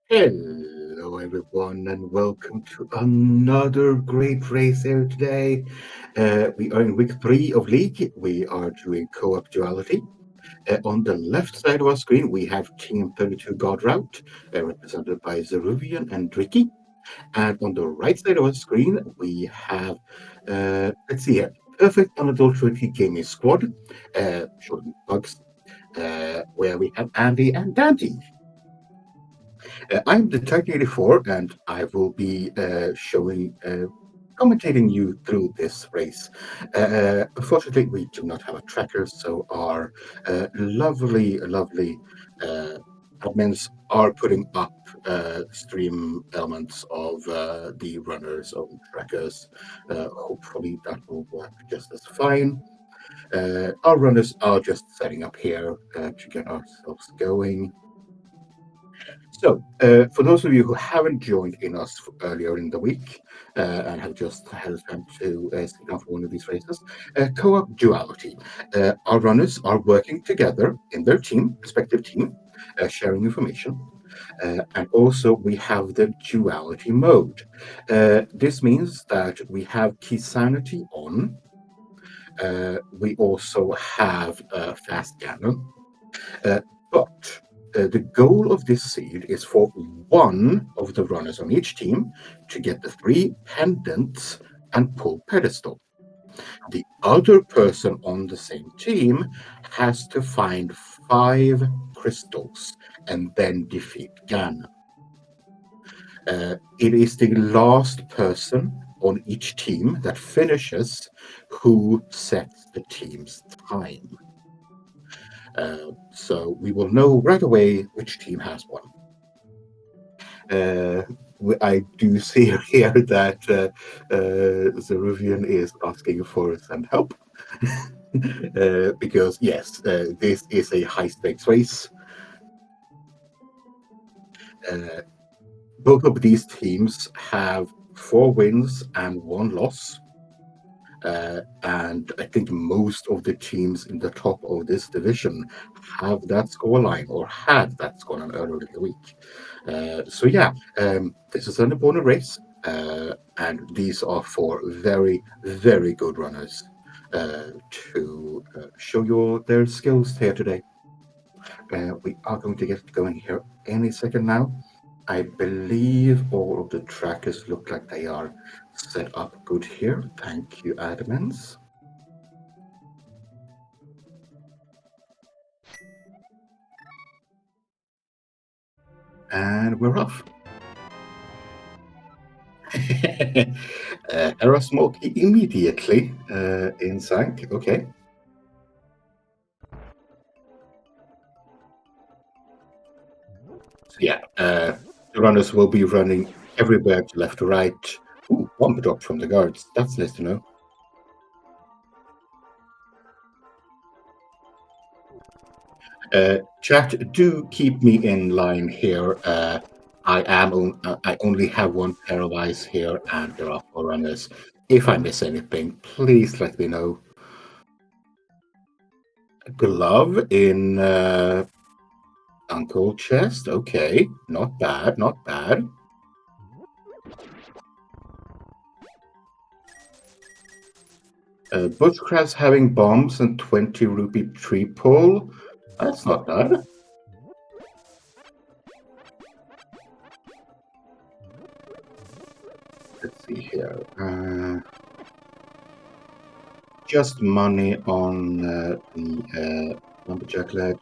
Hello, everyone, and welcome to another great race here today. We are in week 3 of League. We are doing co-op duality. On the left side of our screen, we have TM32 God Route, represented by Zeruvian and Dricky. And on the right side of our screen, we have, let's see here, Perfect Unadulterated Gaming Squad, short bugs, where we have Andy and Dante. I'm the Titan 84, and I will be commentating you through this race. Unfortunately, we do not have a tracker, so our lovely admins are putting up stream elements of the runners on trackers. Hopefully, that will work just as fine. Our runners are just setting up here to get ourselves going. So, for those of you who haven't joined in us earlier in the week and have just had a time to sit down for one of these races, co-op duality. Our runners are working together in their respective team, sharing information. And also we have the duality mode. This means that we have key sanity on. We also have fast cannon. But the goal of this seed is for one of the runners on each team to get the 3 pendants and pull pedestal. The other person on the same team has to find 5 crystals and then defeat Ganon. It is the last person on each team that finishes who sets the team's time. So we will know right away which team has one. I do see here that Zeruvian is asking for some help. Because, yes, this is a high-stakes race. Both of these teams have 4 wins and 1 loss. And I think most of the teams in the top of this division have that scoreline or had that scoreline earlier in the week. So yeah, this is an important race, and these are 4 very, very good runners to show you their skills here today. We are going to get going here any second now. I believe all of the trackers look like they are set up good here. Thank you, admins. And we're off. Error smoke immediately in sync. Okay. So yeah, the runners will be running everywhere to left to right. Ooh, bomb drop from the guards. That's nice to know. Chat, do keep me in line here. I only have 1 pair of eyes here, and there are 4 runners. If I miss anything, please let me know. Glove in Uncle Chest. Okay, not bad, not bad. Bushcraft's having bombs and 20 rupee tree pull. That's not bad. Let's see here. Just money on the lumberjack ledge.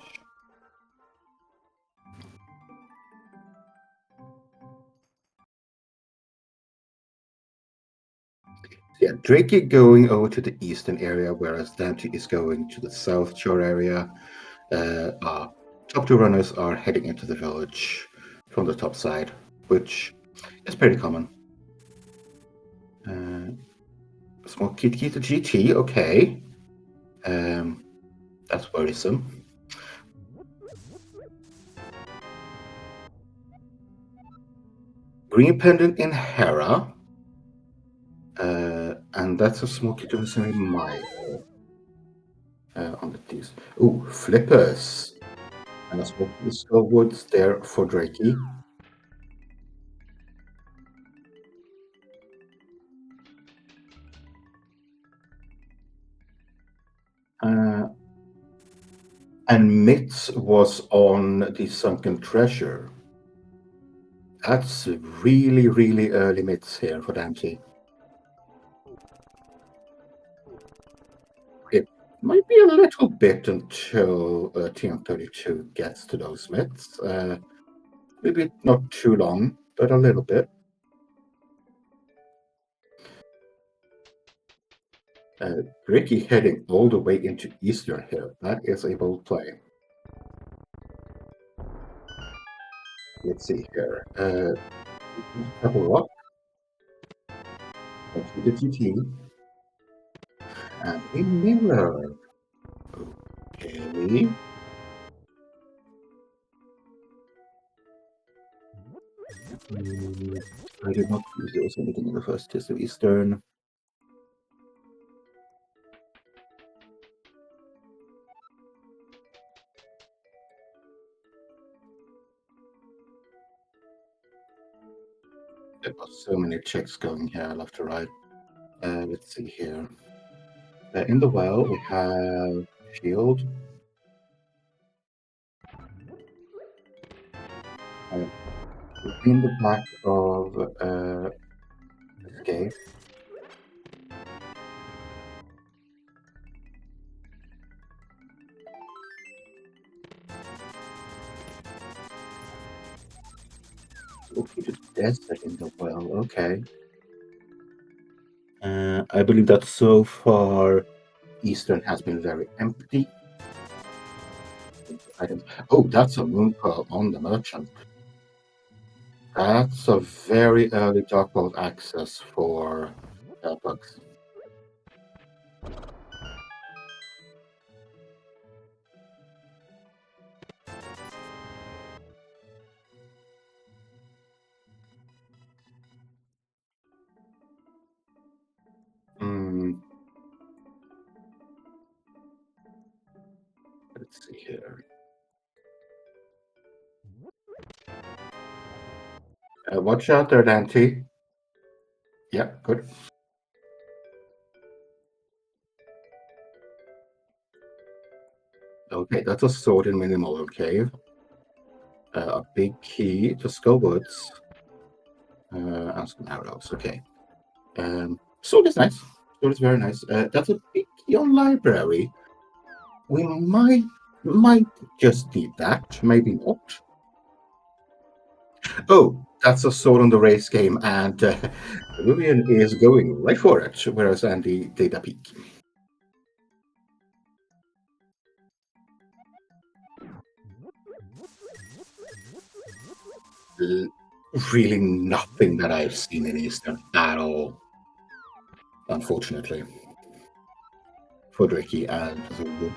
Yeah, Drake going over to the eastern area, whereas Dante is going to the south shore area. Top 2 runners are heading into the village from the top side, which is pretty common. Small Kitty GT, okay. That's worrisome. Green pendant in Hera. And that's a small kit of the same mile on the thieves. Ooh, flippers. And a small piece of woods there for Drakey. And Mitz was on the Sunken Treasure. That's really, really early Mitz here for Dante. It might be a little bit until TM32 gets to those Mitz. Maybe not too long, but a little bit. Ricky heading all the way into Eastern here. That is a bold play. Let's see here. Couple rock. Onto the GT. And a mirror. Okay. I did not use those anything in the first test of Eastern. There are so many checks going here left to right. Let's see here. In the well, we have shield. In the back of escape. Okay, just desert in the well. Okay. I believe that so far Eastern has been very empty. Oh, that's a moon pearl on the merchant. That's a very early dark world access for bugs. Let's see here. Watch out there, Dante. Yeah, good. Okay, that's a sword in minimal cave. A big key to Skull Woods. And some arrows. Okay. Sword is nice. Sword is very nice. That's a big key on library. We might just need that. Maybe not. Oh, that's a sword on the race game, and Vivian is going right for it, whereas Andy did a peek. Really nothing that I've seen in Eastern at all, unfortunately, for Ricky and Zulu.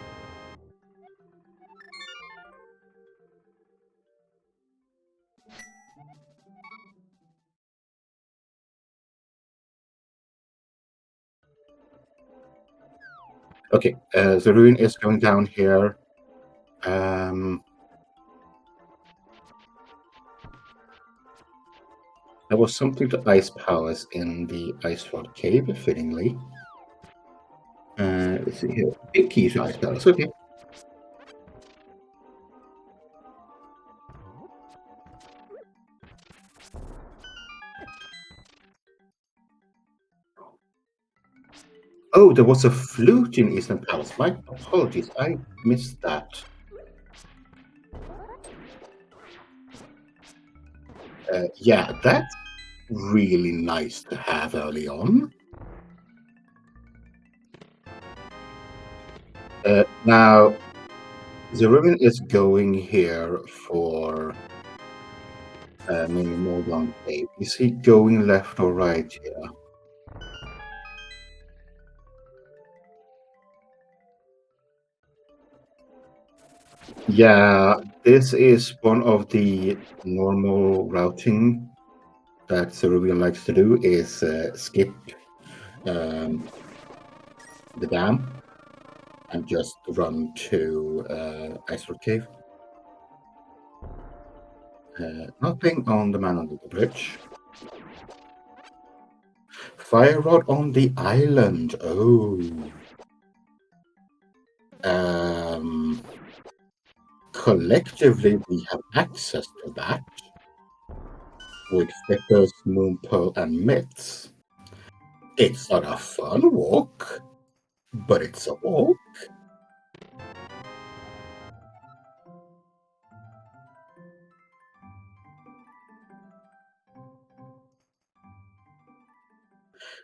Okay, the ruin is going down here. There was something to ice powers in the ice rod cave, fittingly. Let's see here. Big key to ice powers. Okay. Oh, there was a flute in Eastern Palace. My apologies, I missed that. Yeah, that's really nice to have early on. Now, the ruin is going here for maybe more long cave. Is he going left or right here? Yeah, this is one of the normal routing that Cerulean likes to do is skip the dam and just run to Icewood Cave. Nothing on the man under the bridge. Fire rod on the island. Oh. collectively we have access to that with Vickers, Moonpearl, and Mitts. It's not a fun walk, but it's a walk.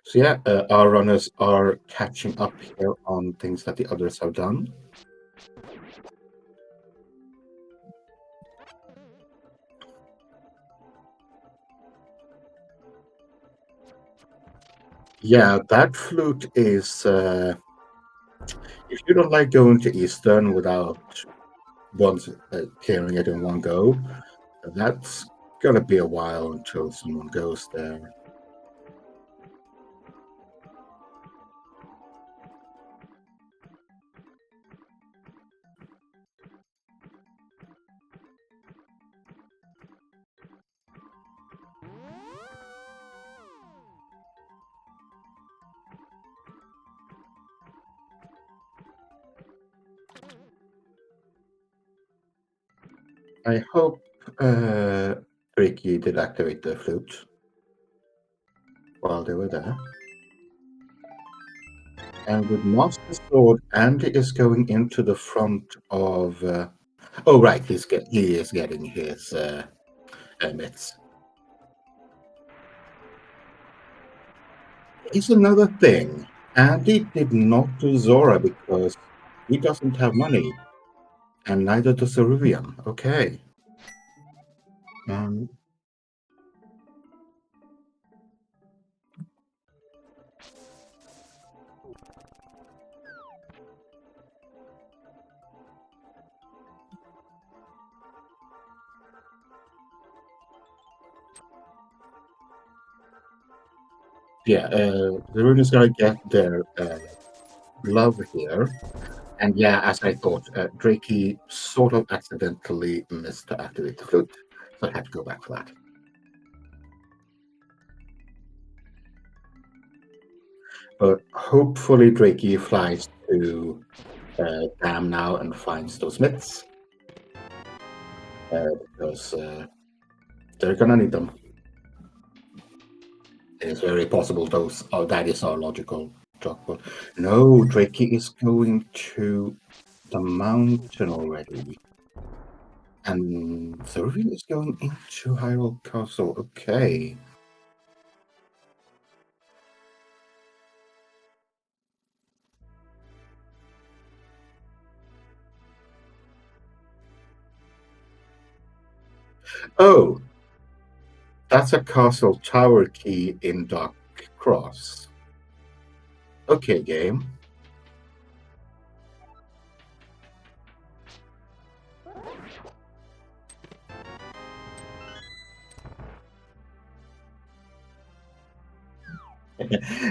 So yeah, our runners are catching up here on things that the others have done. Yeah, that flute is, if you don't like going to Eastern without once clearing it in one go, that's gonna be a while until someone goes there. I hope Ricky did activate the flute while they were there. And with Master Sword, Andy is going into the front of. Oh, right, he is getting his mitts. Here's another thing. Andy did not do Zora because he doesn't have money, and neither does Ceruvian. Okay. Um, yeah, Ceruvian is going to get their love here. And yeah, as I thought, Drakey sort of accidentally missed to activate the flute, so I had to go back for that. But hopefully Drakey flies to Dam now and finds those mitts, because they're gonna need them. It's very possible those that is our logical job. But no, Drakey is going to the mountain already. And Thurvin is going into Hyrule Castle. Okay. Oh, that's a castle tower key in Dark Cross. Okay, game.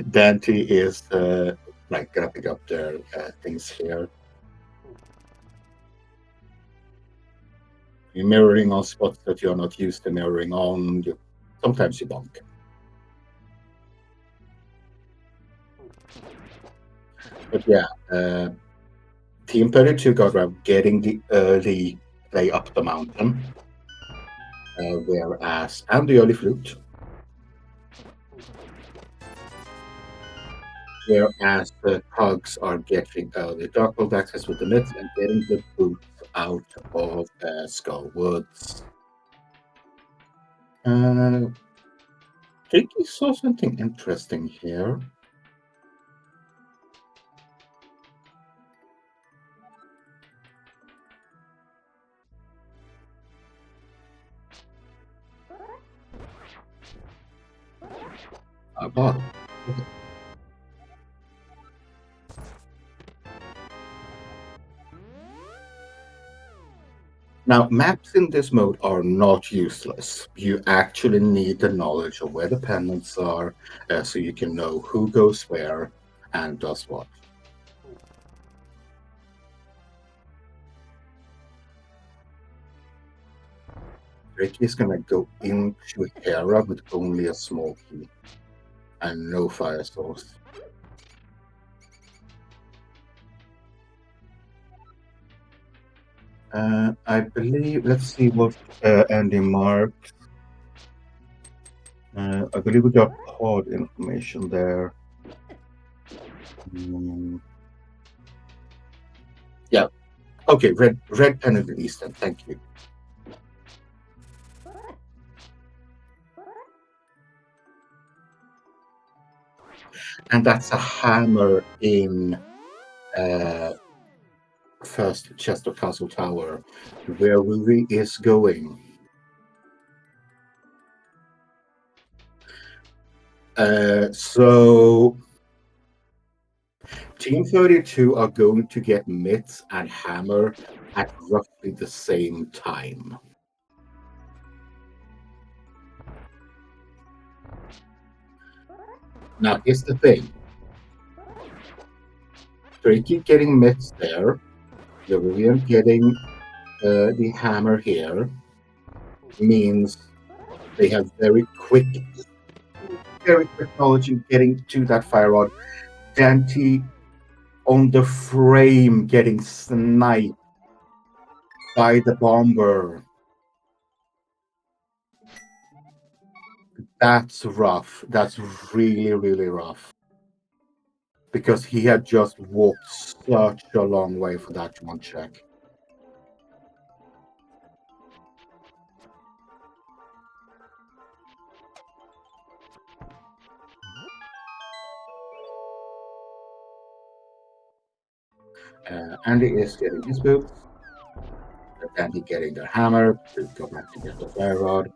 Dante is gonna pick up their things here. You're mirroring on spots that you're not used to mirroring on. Sometimes you bonk. But yeah, Team 32 got around getting the early play up the mountain, whereas and the early flute. Whereas the Pugs are getting the Darkhold access with the mitts and getting the boots out of Skull Woods. I think we saw something interesting here. A bottle. Okay. Now, maps in this mode are not useless. You actually need the knowledge of where the pendants are, so you can know who goes where and does what. Ricky is gonna go into Hera with only a small key and no fire source. I believe, let's see what Andy marked. I believe we got pod information there. Yeah. Okay, red pen in the eastern. Thank you. And that's a hammer in first chest of Castle Tower, where Ruby is going. So Team 32 are going to get mitts and hammer at roughly the same time. Now, here's the thing. Tricky getting mitts there, Vivian getting the hammer here means they have very quick knowledge in getting to that fire rod. Dante on the frame getting sniped by the bomber. That's rough. That's really, really rough. Because he had just walked such a long way for that one check. Andy is getting his boots. Andy getting the hammer to go back to get the fire rod.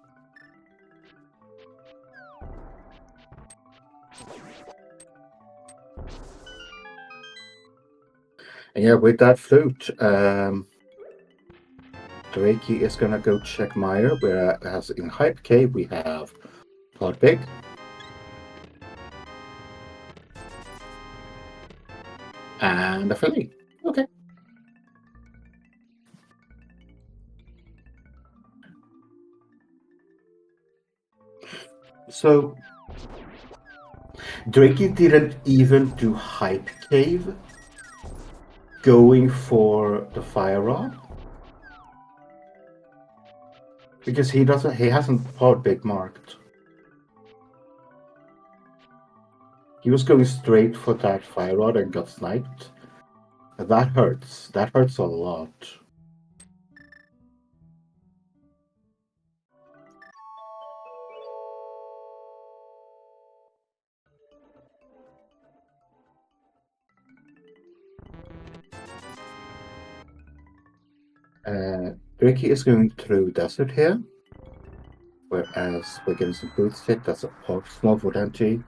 And yeah, with that flute, Drakey is gonna go check Meyer, whereas in Hype Cave we have Podbig. And a filly. Okay. So Drakey didn't even do Hype Cave, going for the fire rod, because he hasn't Podbig marked. He was going straight for that fire rod and got sniped. That hurts. That hurts a lot. Ricky is going through desert here, whereas we're getting some boots hit. That's a small for Dante.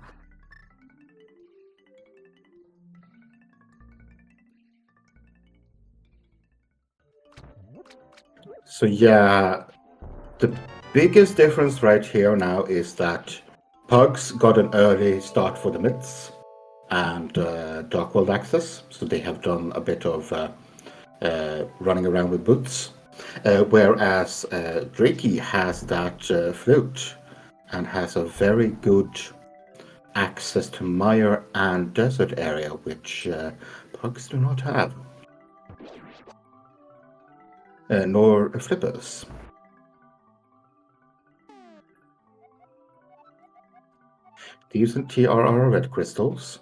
So yeah, the biggest difference right here now is that Pugs got an early start for the mids and Darkworld access, so they have done a bit of running around with boots. Whereas Drakey has that flute and has a very good access to mire and desert area, which Pugs do not have. Nor flippers. Decent TRR red crystals.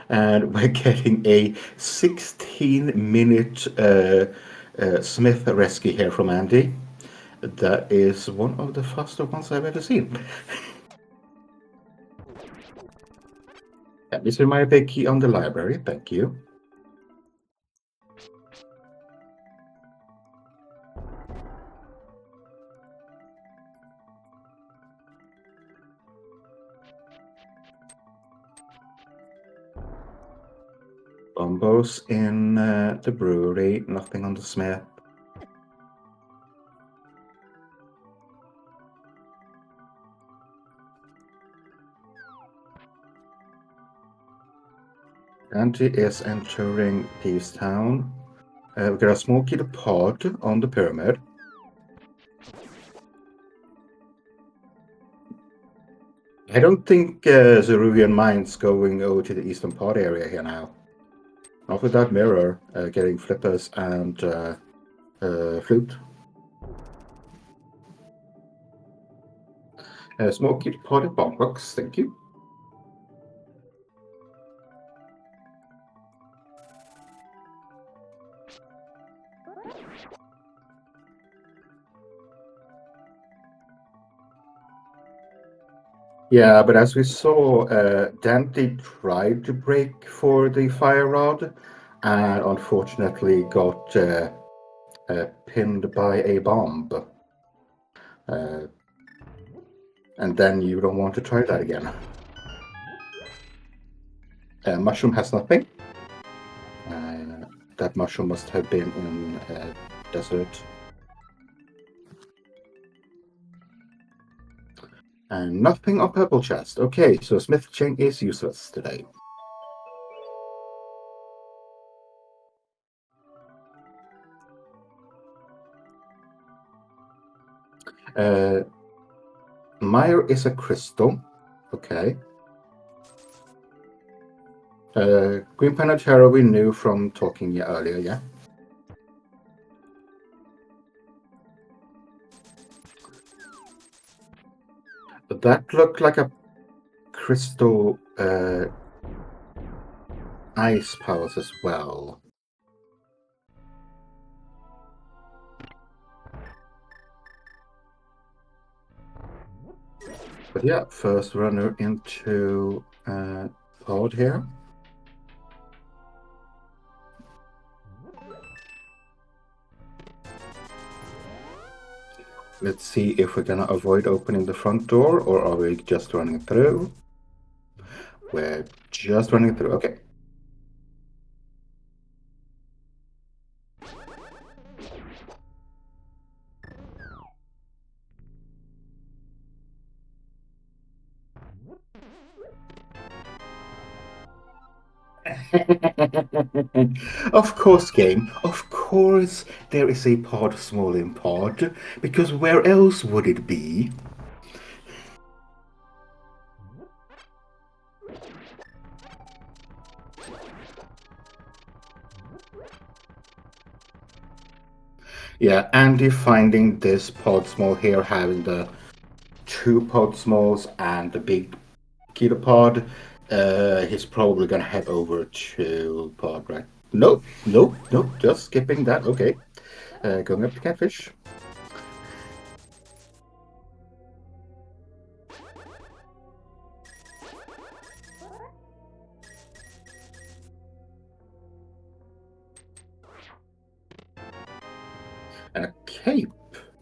And we're getting a 16-minute Smith rescue here from Andy. That is one of the faster ones I've ever seen. Mr. My big key on the library, thank you. Bombos in the brewery, nothing on the Smith. Dante is entering Thieves Town. We've got a Smoky the Pod on the pyramid. I don't think Zeruvian mind's going over to the Eastern Pod area here now. Not with that mirror, getting flippers and Flute. Smoky potted bomb box, thank you. Yeah, but as we saw, Dante tried to break for the fire rod and unfortunately got pinned by a bomb. And then you don't want to try that again. Mushroom has nothing. That mushroom must have been in desert. And nothing on purple chest. Okay, so Smith chain is useless today. Mire is a crystal. Okay. Green Panatera we knew from talking earlier, yeah? But that looked like a crystal ice powers as well. But yeah, first runner into pod here. Let's see if we're gonna avoid opening the front door or are we just running through? We're just running through, okay. Of course, game. Of course, there is a pod small in pod, because where else would it be? Yeah, Andy finding this pod small here, having the two pod smalls and the big ketopod, he's probably gonna head over to pod, right? Nope, nope, nope, just skipping that, okay. Going up to catfish. And a cape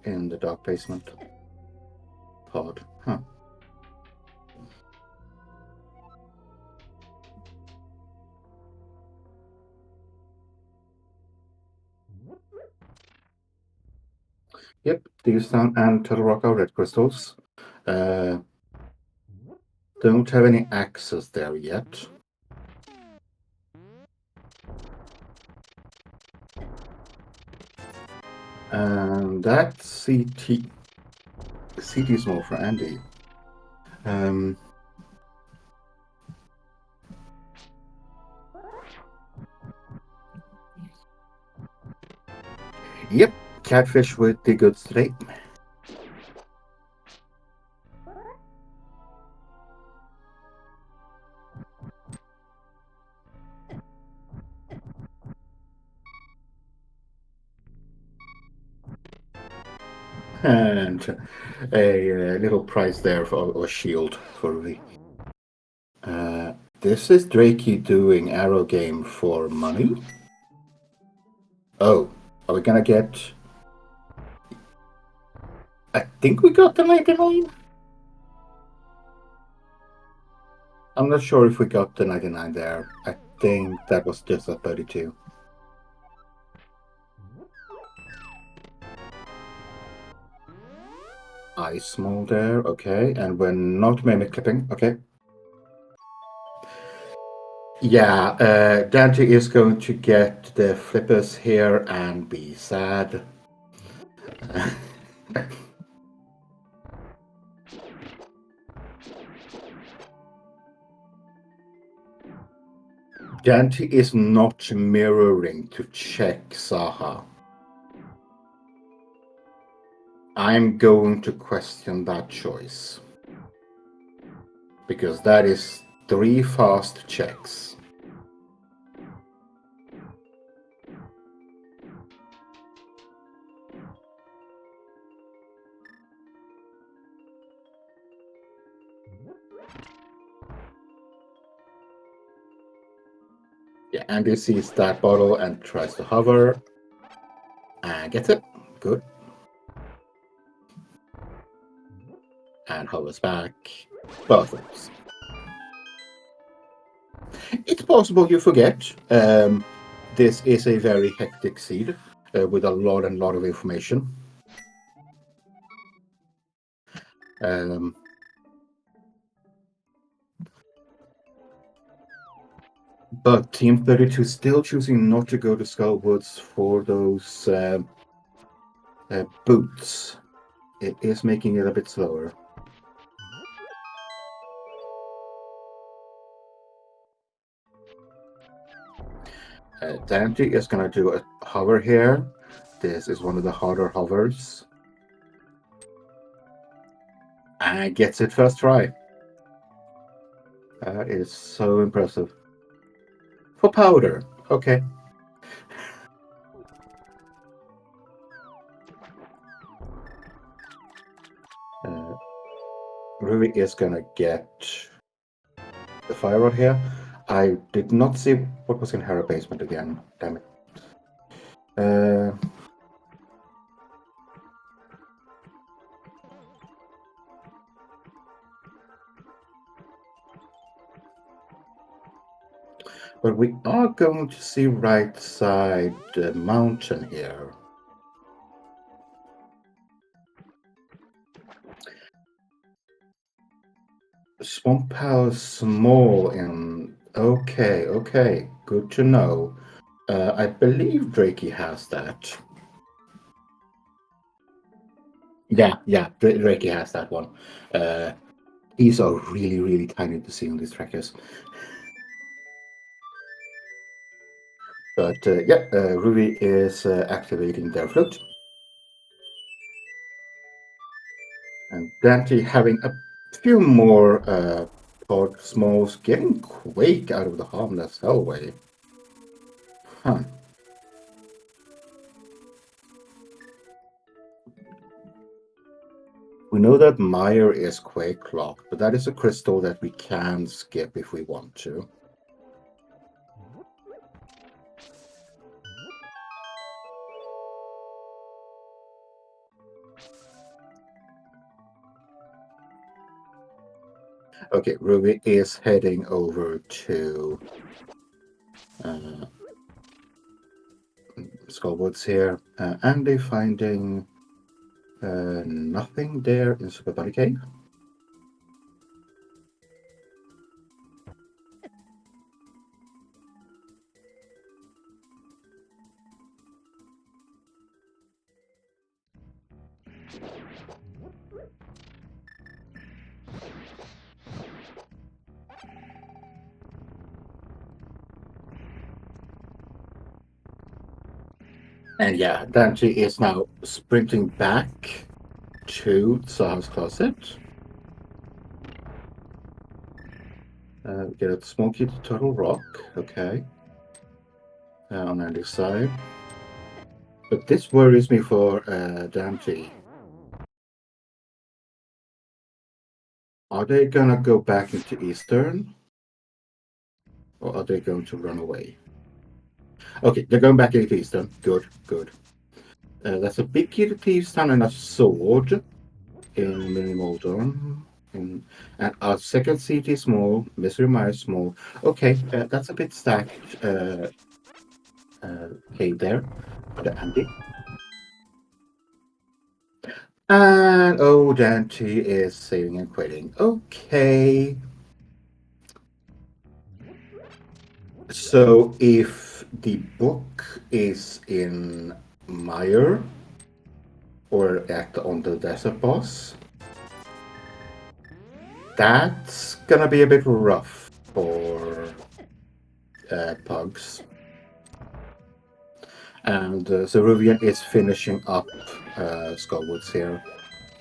in the dark basement pod, huh. Yep, these down and Turtle Rock are red crystals. Don't have any access there yet. And that's CT. CT is more for Andy. Yep, catfish with the goods today. And a little prize there for a shield for me. This is Drakey doing arrow game for money. Oh, are we gonna get? I think we got the 99. I'm not sure if we got the 99 there. I think that was just a 32. Ice small there, okay, and we're not mimic clipping, okay. Yeah, Dante is going to get the flippers here and be sad. Dante is not mirroring to check Saha. I'm going to question that choice. Because that is 3 fast checks. Yeah, Andy sees that bottle and tries to hover. And gets it. Good. And hovers back. Both of us. It's possible you forget. This is a very hectic seed with a lot of information. But TM32 is still choosing not to go to Skullwoods for those boots. It is making it a bit slower. Dante is going to do a hover here. This is one of the harder hovers. And gets it first try. That is so impressive. For powder, okay. Ruby is going to get the fire rod here. I did not see what was in her basement again. Damn it. But we are going to see right side mountain here. Swamp House small in... Okay, good to know. I believe Drakey has that. Yeah, Drakey has that one. These are really tiny to see on these trackers. But Ruby is activating their float. And Dante having a few more pod smalls, getting Quake out of the harmless hellway. Huh. We know that Mire is Quake locked, but that is a crystal that we can skip if we want to. Okay, Ruby is heading over to Skullwoods here, and they're finding nothing there in Super Bunny Cave. And yeah, Dante is now sprinting back to Saha's closet. Get a Smoky Turtle Rock, okay. On Andy's side. But this worries me for Dante. Are they gonna go back into Eastern? Or are they going to run away? Okay, they're going back into Eastern. Good. That's a big key to Thieves Town and a sword in Mini Moldon. And our second city small, Mystery Mire small. Okay, that's a bit stacked. Okay, there. Andy. And oh, Dante is saving and quitting. Okay. So if the book is in Mire or on the desert boss, that's gonna be a bit rough for Pugs. And Ceruvian is finishing up Skullwoods here,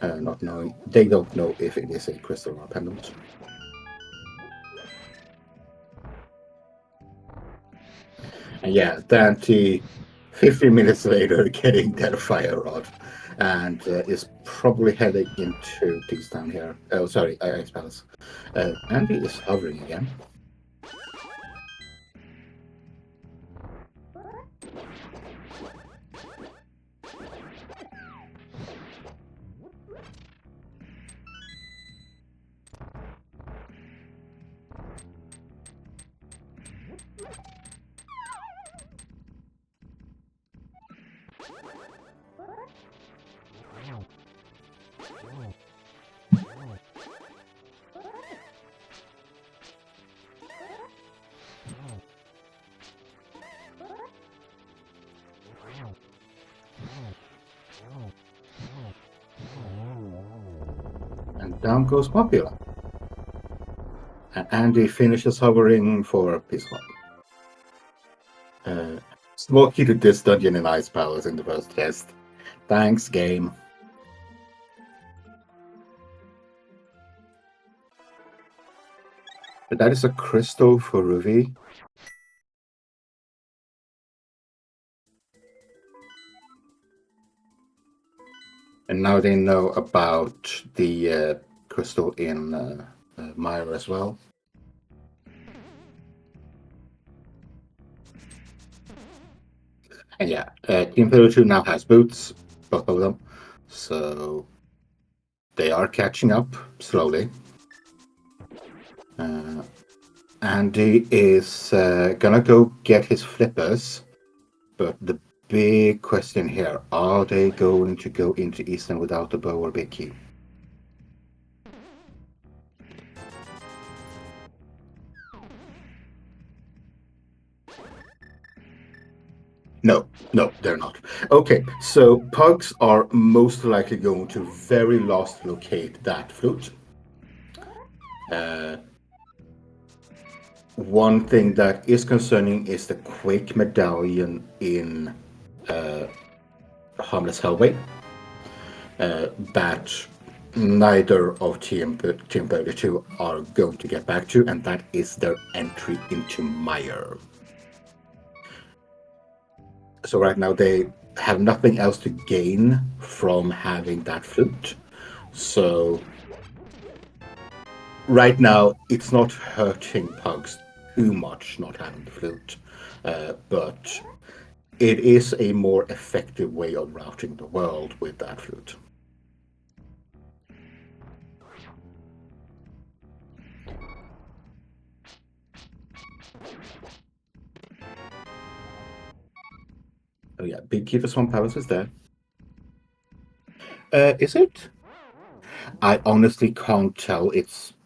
not knowing they don't know if it is a crystal or a pendant. And yeah, Dante, 15 minutes later, getting that fire rod, and is probably heading into these down here. Oh, sorry, Ice Palace. Andy is hovering again. And down goes Popular. And Andy finishes hovering for Peace One. Smokey to this dungeon in Ice Palace in the first test. Thanks, game. But that is a crystal for Ruby. And now they know about the crystal in Myra as well. And yeah, TM32 now has boots, both of them. So they are catching up slowly. Andy is gonna go get his flippers. But the big question here, are they going to go into Eastern without a bow or big key? No, they're not. Okay, so pugs are most likely going to very last locate that flute. One thing that is concerning is the Quake medallion in Harmless Hellway. That neither of TM32 are going to get back to, and that is their entry into Mire. So right now they have nothing else to gain from having that flute. So right now it's not hurting pugs too much not having the flute, but it is a more effective way of routing the world with that flute. Oh yeah, Big Key for Swamp Palace is there. Is it? I honestly can't tell.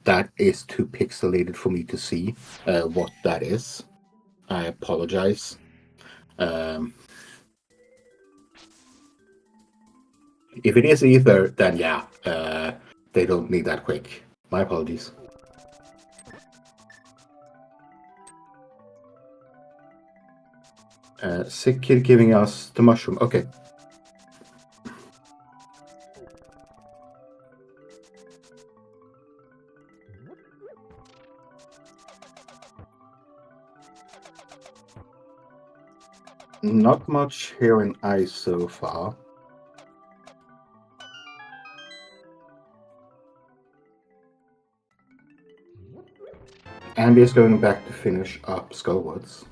That is too pixelated for me to see what that is. I apologize. If it is ether, then yeah, they don't need that quick. My apologies. Sick kid giving us the mushroom. Okay. Not much here in ice so far. Andy is going back to finish up Skullwoods.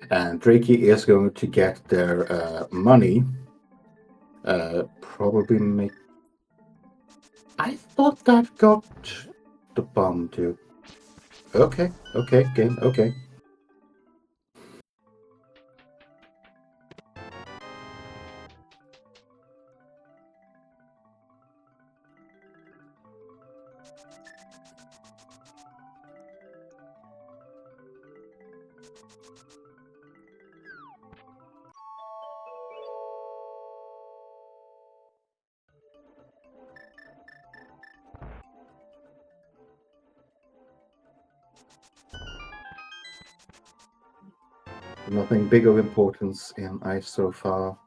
And Drakey is going to get their money. Probably make. I thought that got the bomb too. Okay, game, okay. Nothing big of importance in ice so far.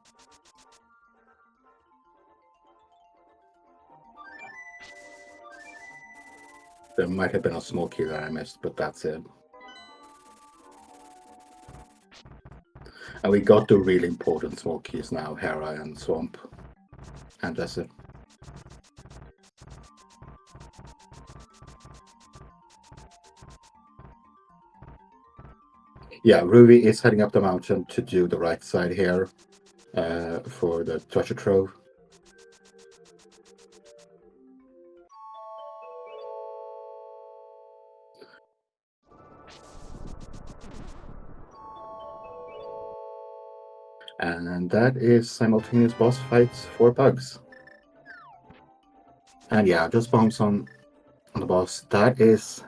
There might have been a small key that I missed, but that's it. And we got the really important small keys now, Hera and Swamp. And that's it. Yeah, Ruby is heading up the mountain to do the right side here for the treasure trove. And that is simultaneous boss fights for bugs. And yeah, just bombs on the boss. That is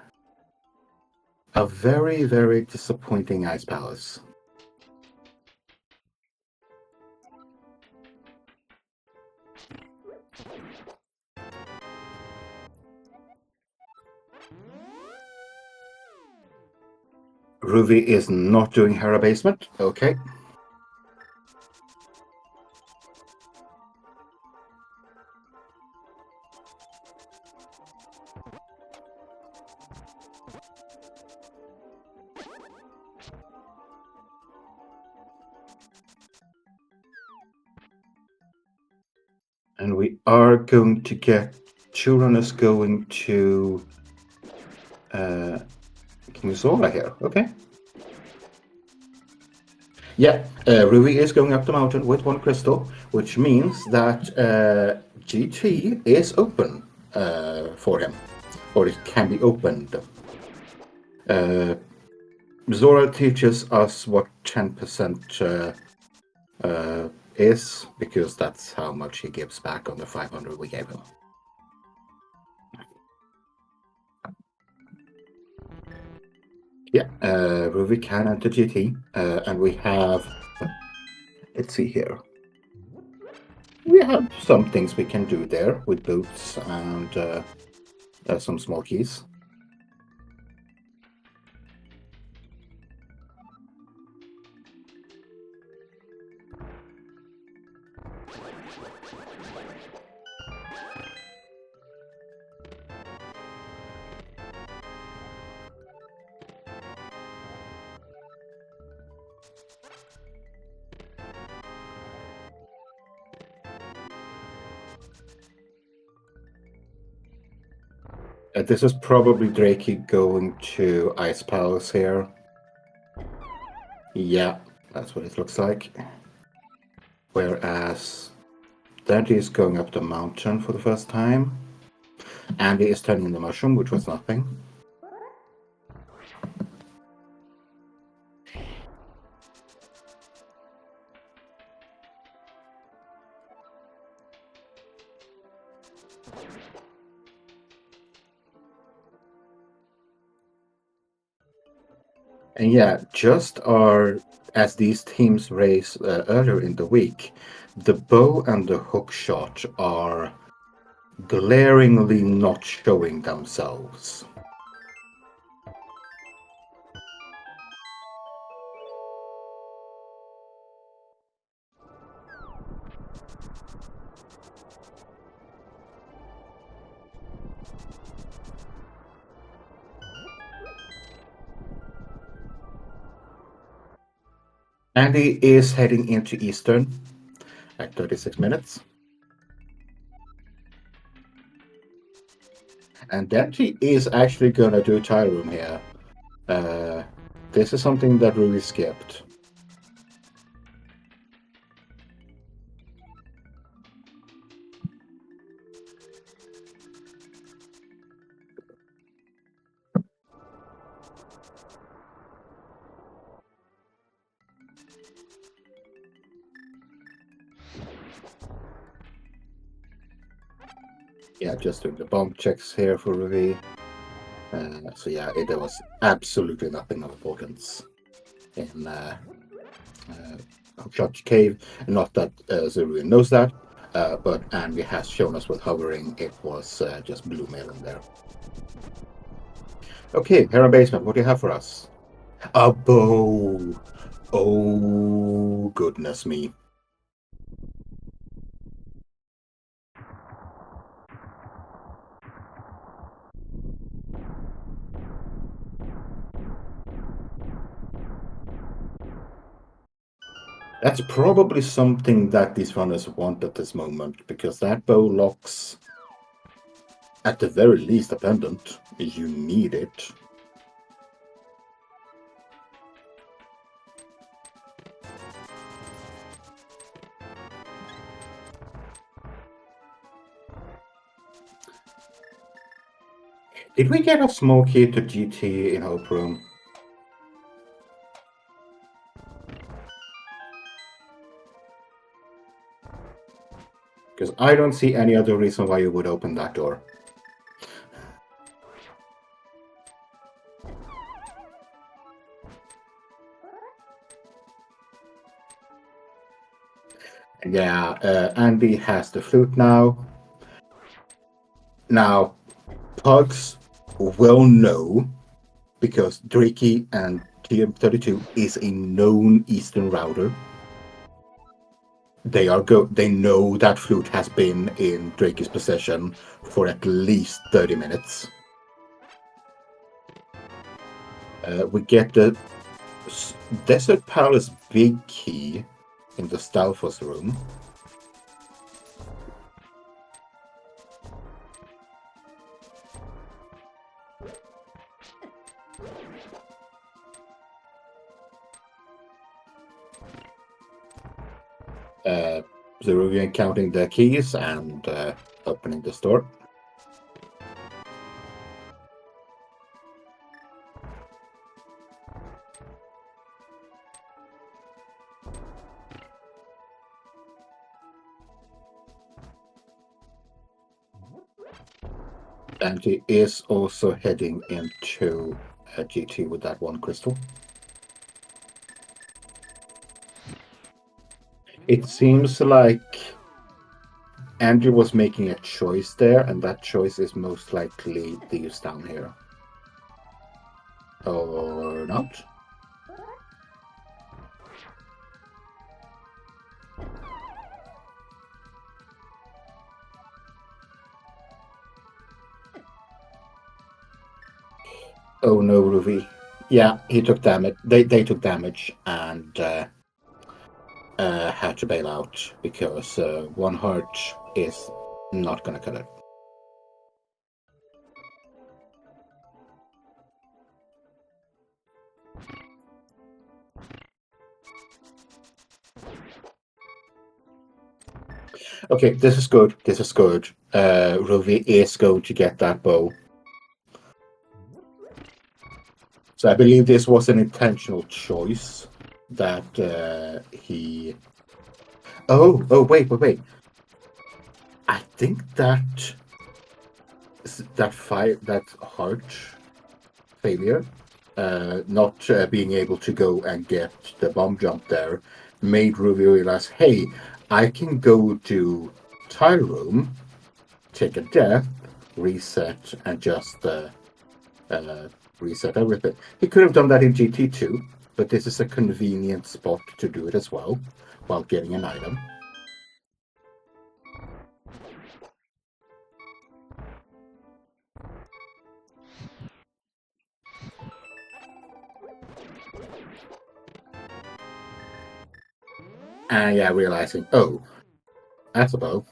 a very, very disappointing ice palace. Ruby is not doing Hera basement. Okay. And we are going to get two runners going to Kimisora here. Okay. Yeah, Ruby is going up the mountain with one crystal, which means that GT is open for him, or it can be opened. Zora teaches us what 10% is, because that's how much he gives back on the 500 we gave him. Yeah, Ruby can enter GT, and we have, let's see here. We have some things we can do there with boots and some small keys. This is probably Drakey going to Ice Palace here. Yeah, that's what it looks like. Whereas Dante is going up the mountain for the first time. Andy is turning the mushroom, which was nothing. And yeah, just as these teams race earlier in the week, the bow and the hook shot are glaringly not showing themselves. Andy is heading into Eastern at 36 minutes. And Dante is actually going to do tile room here. This is something that Ruby skipped. Yeah, just doing the bomb checks here for Ruby. So yeah, there was absolutely nothing of importance in Hookshot Cave. Not that Zeruian knows that, but Andy has shown us with hovering, it was just blue mail in there. Okay, Hera Basement, what do you have for us? A bow! Oh, goodness me. That's probably something that these runners want at this moment, because that bow locks, at the very least, a pendant. You need it. Did we get a small key to GT in Hope Room? Because I don't see any other reason why you would open that door. Yeah, Andy has the flute now. Now, Pugs will know, because Drakey and TM32 is a known Eastern router. They know that flute has been in Drakey's possession for at least 30 minutes. We get the Desert Palace big key in the Stalfos room. The reviewing counting the keys and opening the store. And he is also heading into GT with that one crystal. It seems like Andrew was making a choice there, and that choice is most likely these down here. Or not? Oh no, Ruby. Yeah, he took damage. They took damage and had to bail out because one heart is not gonna cut it. Okay, this is good. This is good. Ruby is going to get that bow. So I believe this was an intentional choice that he. Oh, wait. I think that heart failure, not being able to go and get the bomb jump there, made Ruby realize, hey, I can go to tile room, take a death, reset, and just reset everything. He could have done that in GT2, but this is a convenient spot to do it as well, while getting an item. And yeah, realizing, oh, that's a bow.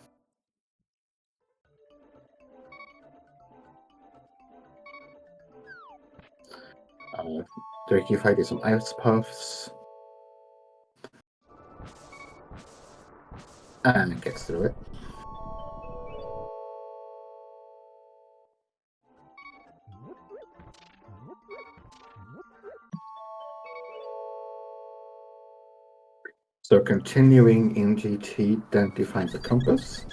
Turkey fighting some ice puffs. And gets through it. So continuing in GT, then defines the compass.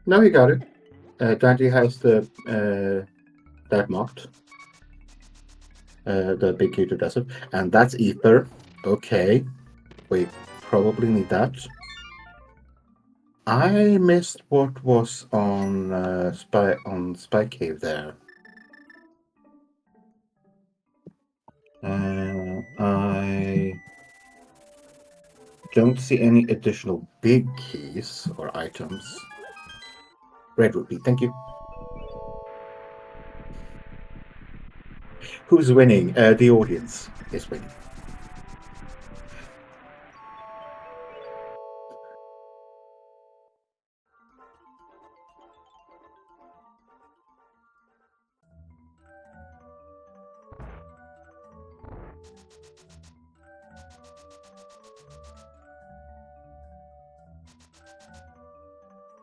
Now he got it. Dante has the that mocked. The big key to desert. And that's ether. Okay. We probably need that. I missed what was on Spy Cave there. I don't see any additional big keys or items. Red rupee, thank you. Who's winning? The audience is winning.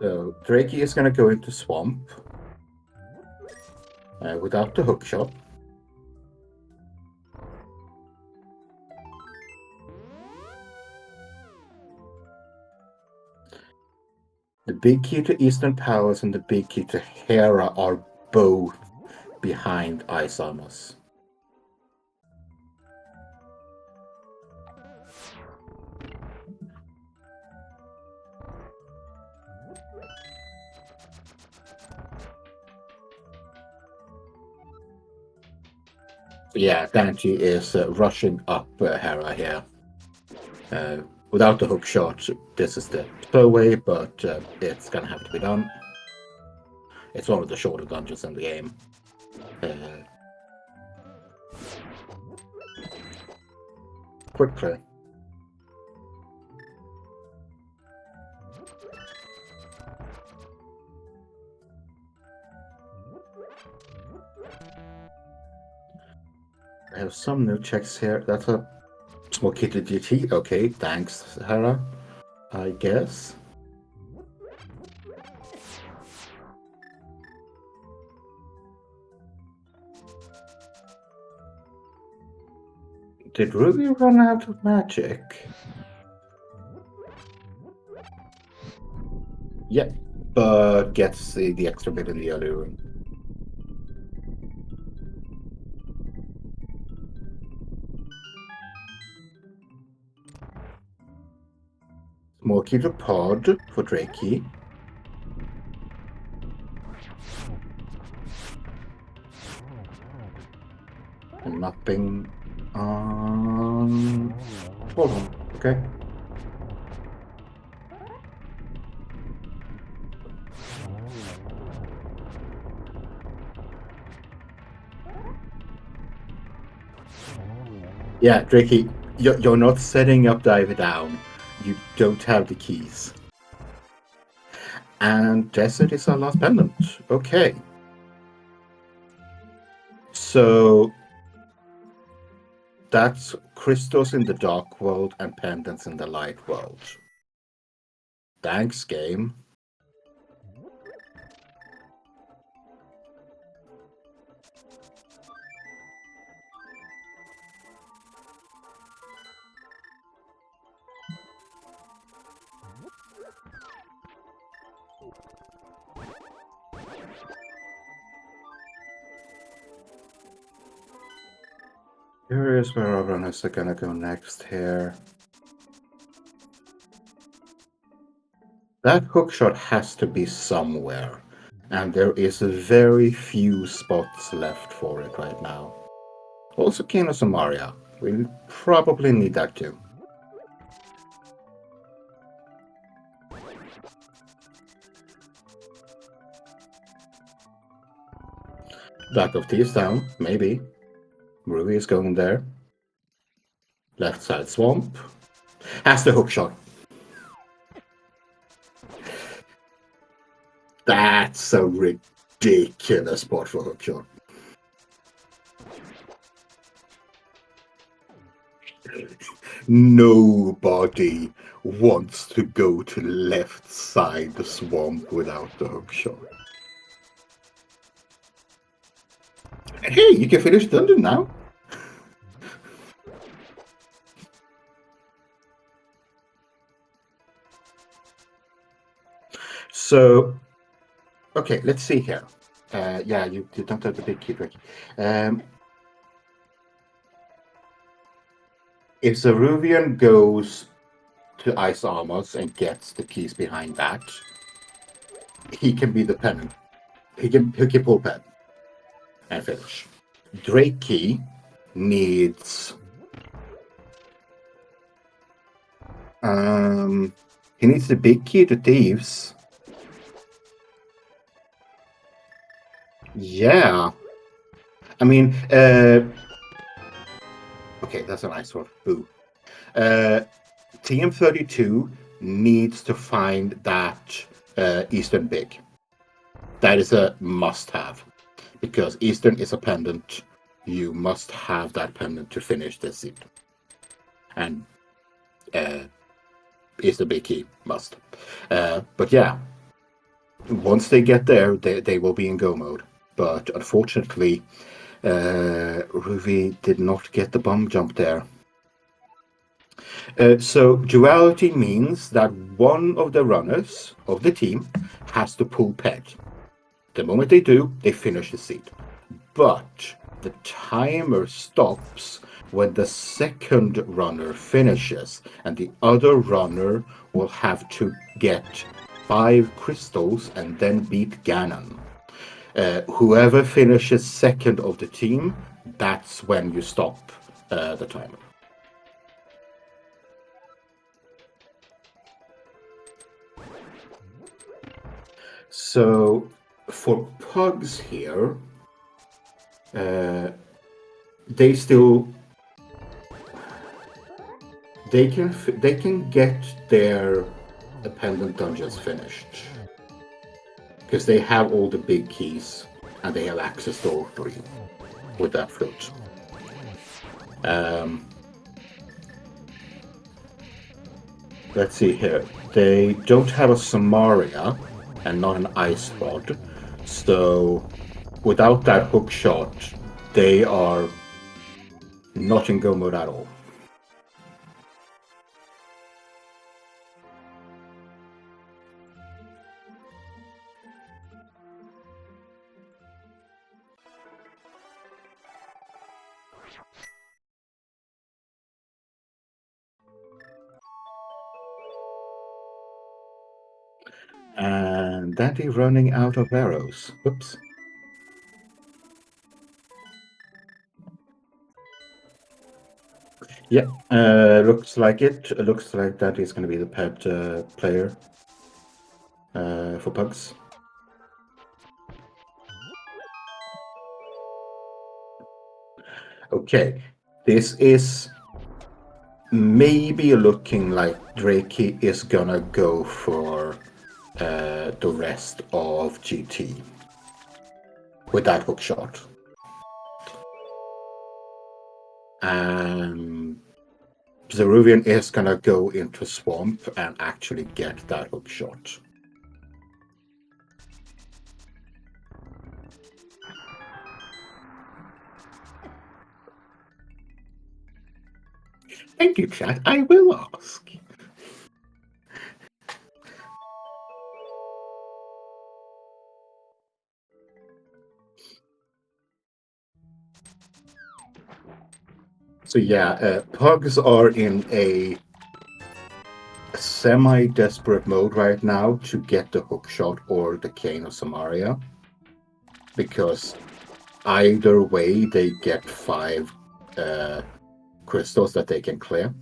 So Drakey is going to go into swamp without the hook shot. The big key to Eastern Powers and the big key to Hera are both behind Ice Amos. Yeah, Dante is rushing up Hera here. Without the hook shot, this is the throwaway, but it's gonna have to be done. It's one of the shorter dungeons in the game. Quickly. I have some new checks here. That's a small key to GT. Okay, thanks, Hera. I guess. Did Ruby run out of magic? Yeah, but gets the extra bit in the early room. More key to pod for Drakey. And nothing on. Hold on, okay. Yeah, Drakey, you're not setting up Diver Down. You don't have the keys. And Desert is our last pendant. Okay. So that's crystals in the dark world and pendants in the light world. Thanks, game. Curious where our runners are gonna go next here. That hookshot has to be somewhere, and there is very few spots left for it right now. Also, Kino Samaria. We probably need that too. Back of T is down, maybe. Ruby is going there. Left side swamp. Has the hookshot. That's a ridiculous spot for hookshot. Nobody wants to go to left side the swamp without the hookshot. Hey, you can finish dungeon now. So, okay, let's see here. Yeah, you don't have the big key trick. If Zeruvian goes to Ice Armors and gets the keys behind that, he can be the pen. He can pull pen and finish. Drake needs he needs the big key to Thieves. Yeah. I mean, okay, that's a nice one. Boo. TM32 needs to find that Eastern Big. That is a must-have, because Eastern is a pendant. You must have that pendant to finish this seed. And Eastern Big Key must. But yeah, once they get there, they will be in go mode. But unfortunately, Ruby did not get the bomb jump there. So duality means that one of the runners of the team has to pull peg. The moment they do, they finish the seed. But the timer stops when the second runner finishes, and the other runner will have to get 5 crystals and then beat Ganon. Whoever finishes second of the team, that's when you stop the timer. So for pugs here, they can get their pendant dungeons finished because they have all the big keys and they have access to all 3 with that fruit. Let's see here. They don't have a Samaria and not an Ice Rod, so without that hook shot, they are not in go mode at all. And that is running out of arrows. Whoops. Yeah, looks like it. Looks like that is going to be the pet player for pugs. Okay, this is maybe looking like Drakey is gonna go for the rest of GT with that hook shot. Zeruvian is gonna go into Swamp and actually get that hook shot. Thank you, chat. I will ask. So yeah, pugs are in a semi-desperate mode right now to get the hook shot or the Cane of Samaria, because either way they get 5 crystals that they can clear.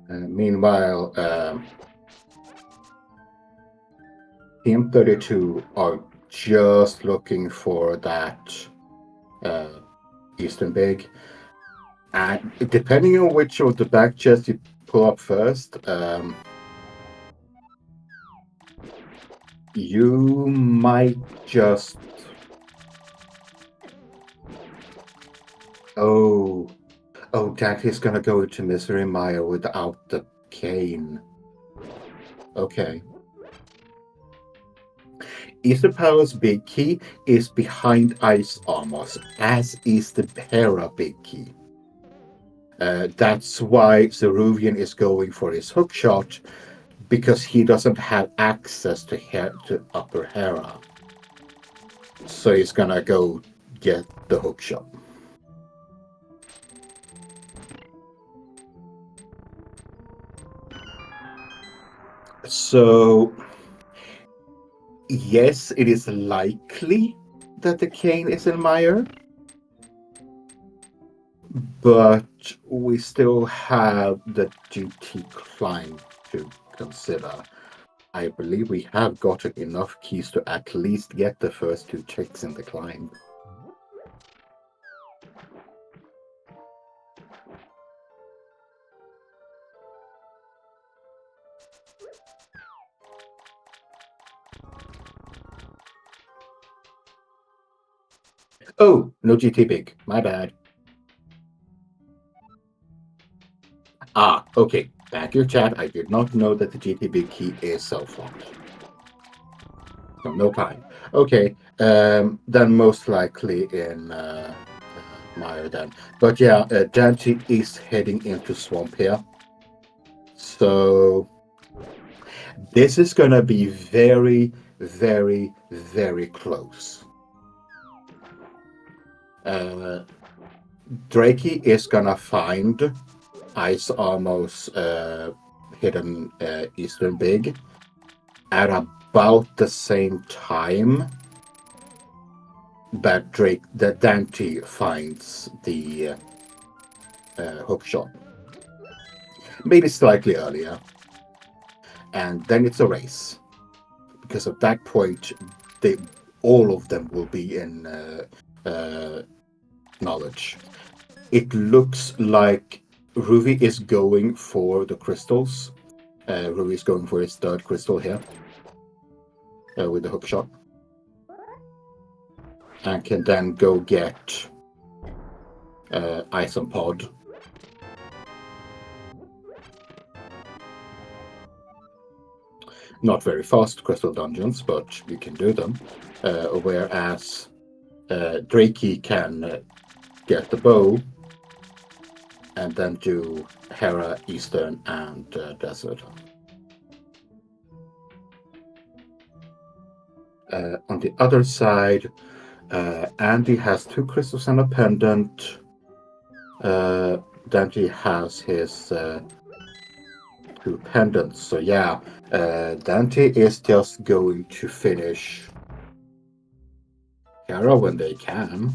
Meanwhile, TM32 are just looking for that Eastern Big. And depending on which of the back chests you pull up first, you might just... Oh, that is gonna go into Misery Mire without the cane. Okay. Eastern Power's big key is behind Ice Armor's, as is the Hera big key. That's why Zeruvian is going for his hookshot, because he doesn't have access to Upper Hera. So he's gonna go get the hookshot. So, yes, it is likely that the cane is in Mire, but we still have the GT climb to consider. I believe we have gotten enough keys to at least get the first 2 checks in the climb. Oh, no GT big. My bad. Okay. Back your chat. I did not know that the GT big key is self-locked. So no time. Okay. Then most likely in Mire then. But yeah, Dante is heading into Swamp here. So this is gonna be very, very, very close. Drakey is gonna find Ice Armor's hidden Eastern Big at about the same time that Dante finds the hookshot. Maybe slightly earlier. And then it's a race. Because at that point, all of them will be in knowledge. It looks like Ruby is going for the crystals. Ruby is going for his 3rd crystal here with the hookshot. And can then go get Ice and Pod. Not very fast crystal dungeons, but you can do them. Whereas Drakey can get the bow and then do Hera, Eastern, and Desert. On the other side, Andy has 2 crystals and a pendant. Dante has his 2 pendants. So yeah, Dante is just going to finish Hera when they can.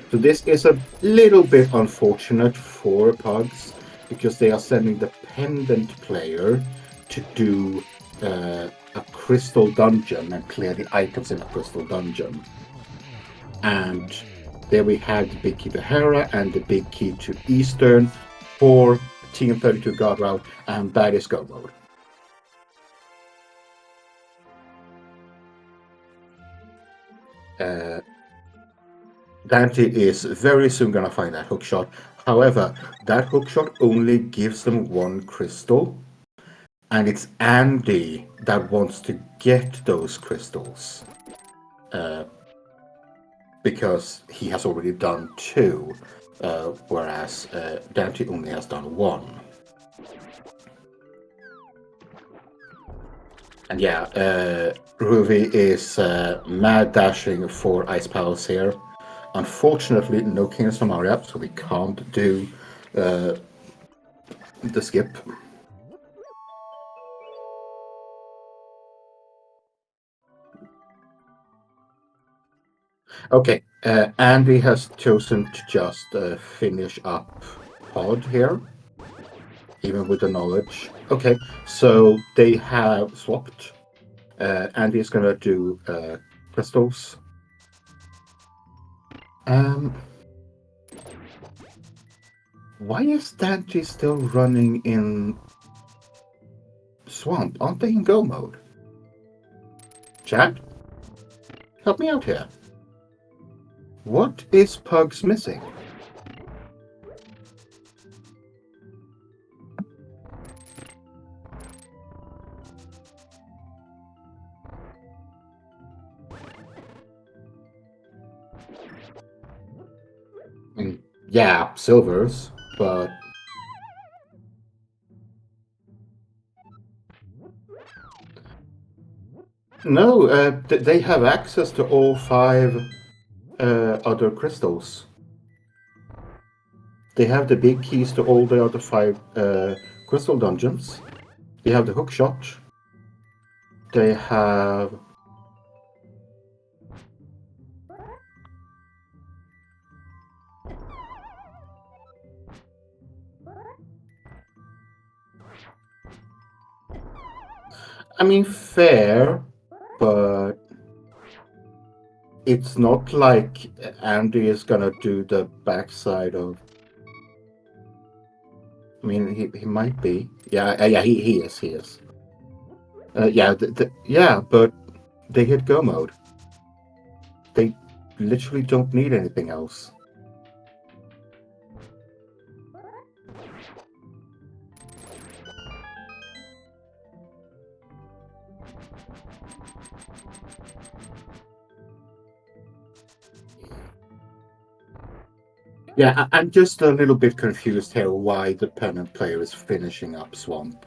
So this is a little bit unfortunate for Pugs, because they are sending the pendant player to do a crystal dungeon and clear the items in the crystal dungeon. And there we have the big key to Hera and the big key to Eastern for TM32 guard route, and that is go mode. Dante is very soon gonna find that hookshot. However, that hookshot only gives them 1 crystal, and it's Andy that wants to get those crystals. Because he has already done 2, whereas Dante only has done 1. And yeah, Ruby is mad dashing for Ice Powers here. Unfortunately, no King of Samaria, so we can't do the skip. Okay, Andy has chosen to just finish up Pod here, even with the knowledge. Okay, so they have swapped. Andy is gonna do crystals. Why is Dante still running in Swamp? Aren't they in go mode? Chat? Help me out here. What is Pugs missing? Yeah, silvers, but no, they have access to all 5 other crystals. They have the big keys to all the other 5 crystal dungeons. They have the hook shot. They have. I mean, fair, but it's not like Andy is gonna do the backside of. I mean, he might be. Yeah, yeah, he is. He is. Yeah, yeah, but they hit go mode. They literally don't need anything else. Yeah, I'm just a little bit confused here why the pennant player is finishing up Swamp.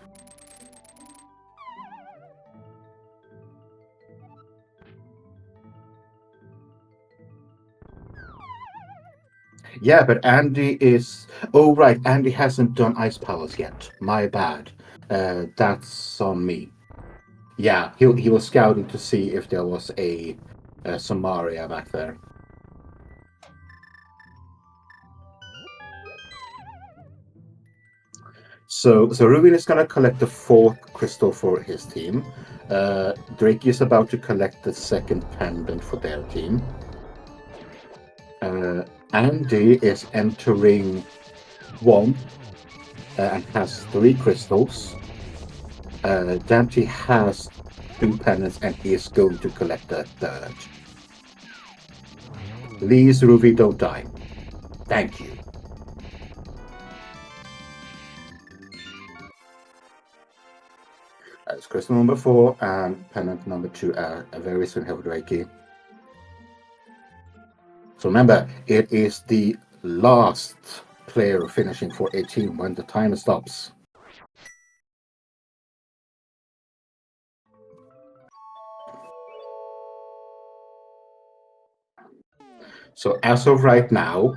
Yeah, but Andy is. Oh, right. Andy hasn't done Ice Palace yet. My bad. That's on me. Yeah, he was scouting to see if there was a Samaria back there. So Rubin is going to collect the 4th crystal for his team. Drake is about to collect the 2nd pendant for their team. Andy is entering 1 and has 3 crystals. Dante has 2 pendants and is going to collect the 3rd. Please, Ruby, don't die. Thank you. That's crystal number 4 and pendant number 2 very soon have Reiki. So remember, it is the last player finishing for a team when the timer stops. So as of right now,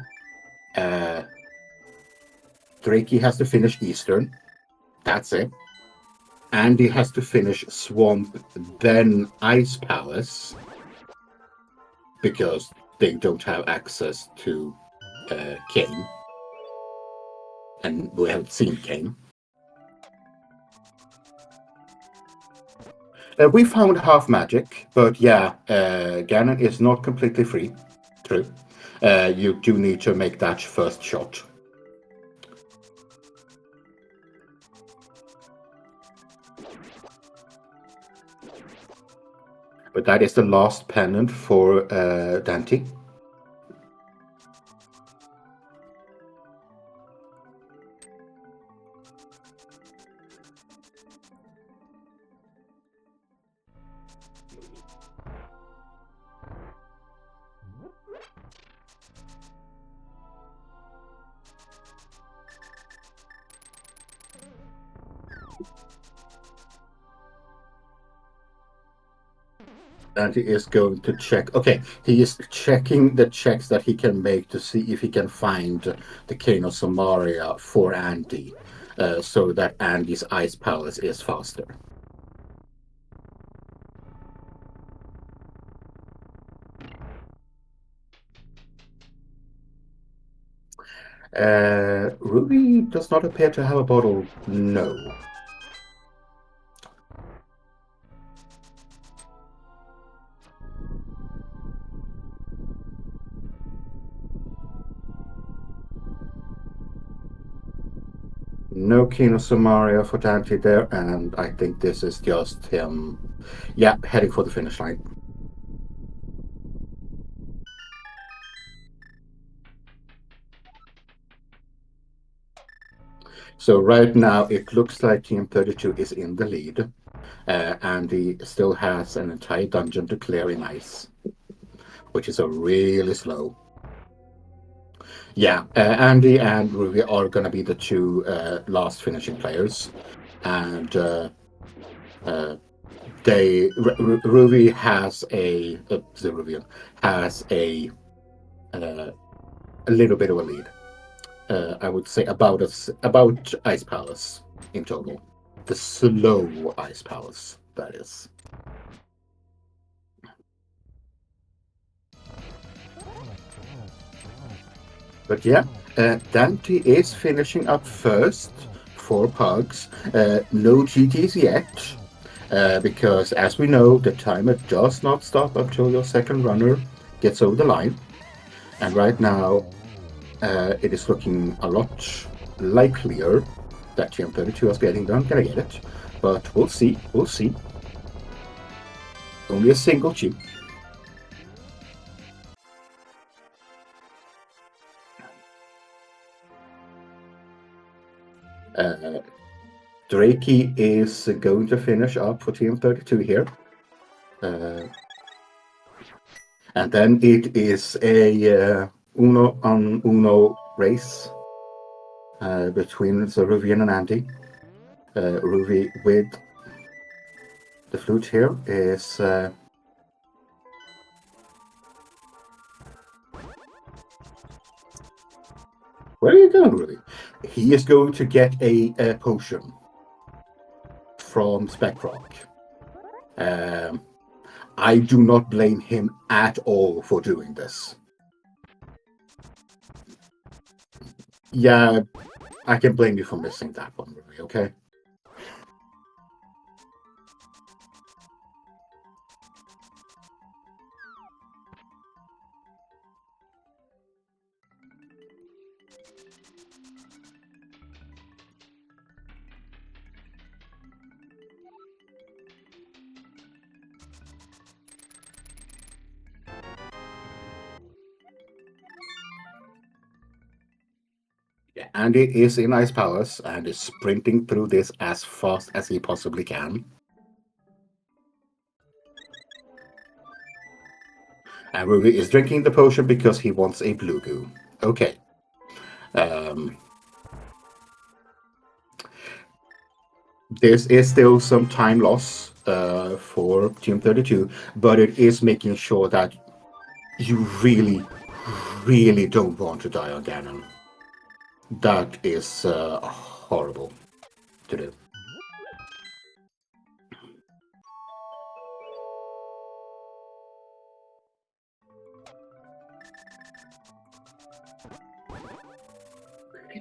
Drakey has to finish Eastern. That's it. Andy has to finish Swamp, then Ice Palace, because they don't have access to Kane. And we haven't seen Kane. We found half magic, but yeah, Ganon is not completely free. True. You do need to make that first shot. But that is the last pendant for Dante. Dante is going to check. Okay, he is checking the checks that he can make to see if he can find the Cane of Samaria for Andy, so that Andy's Ice Palace is faster. Ruby does not appear to have a bottle. No. No King of Samaria for Dante there, and I think this is just him, yeah, heading for the finish line. So right now it looks like TM32 is in the lead, and he still has an entire dungeon to clear in ice, which is a really slow. Yeah, Andy and Ruby are going to be the two last finishing players, and Ruby has the Rubian has a little bit of a lead. I would say about Ice Palace in total. The slow Ice Palace, that is. But yeah, Dante is finishing up first for Pugs. No GTs yet, because as we know, the timer does not stop until your second runner gets over the line. And right now, it is looking a lot likelier that TM32 is gonna get it. But we'll see. We'll see. Only a single chip. Drakey is going to finish up for TM32 here. And then it is a uno on uno race between Ruby and Andy. Ruby with the flute here is where are you going, Ruby? He is going to get a potion from Specrock. I do not blame him at all for doing this. Yeah, I can blame you for missing that one, Ruby, okay? Yeah, Andy is in Ice Palace and is sprinting through this as fast as he possibly can. And Ruby is drinking the potion because he wants a blue goo. Okay. This is still some time loss for TM32, but it is making sure that you really, really don't want to die on Ganon. That is horrible to do.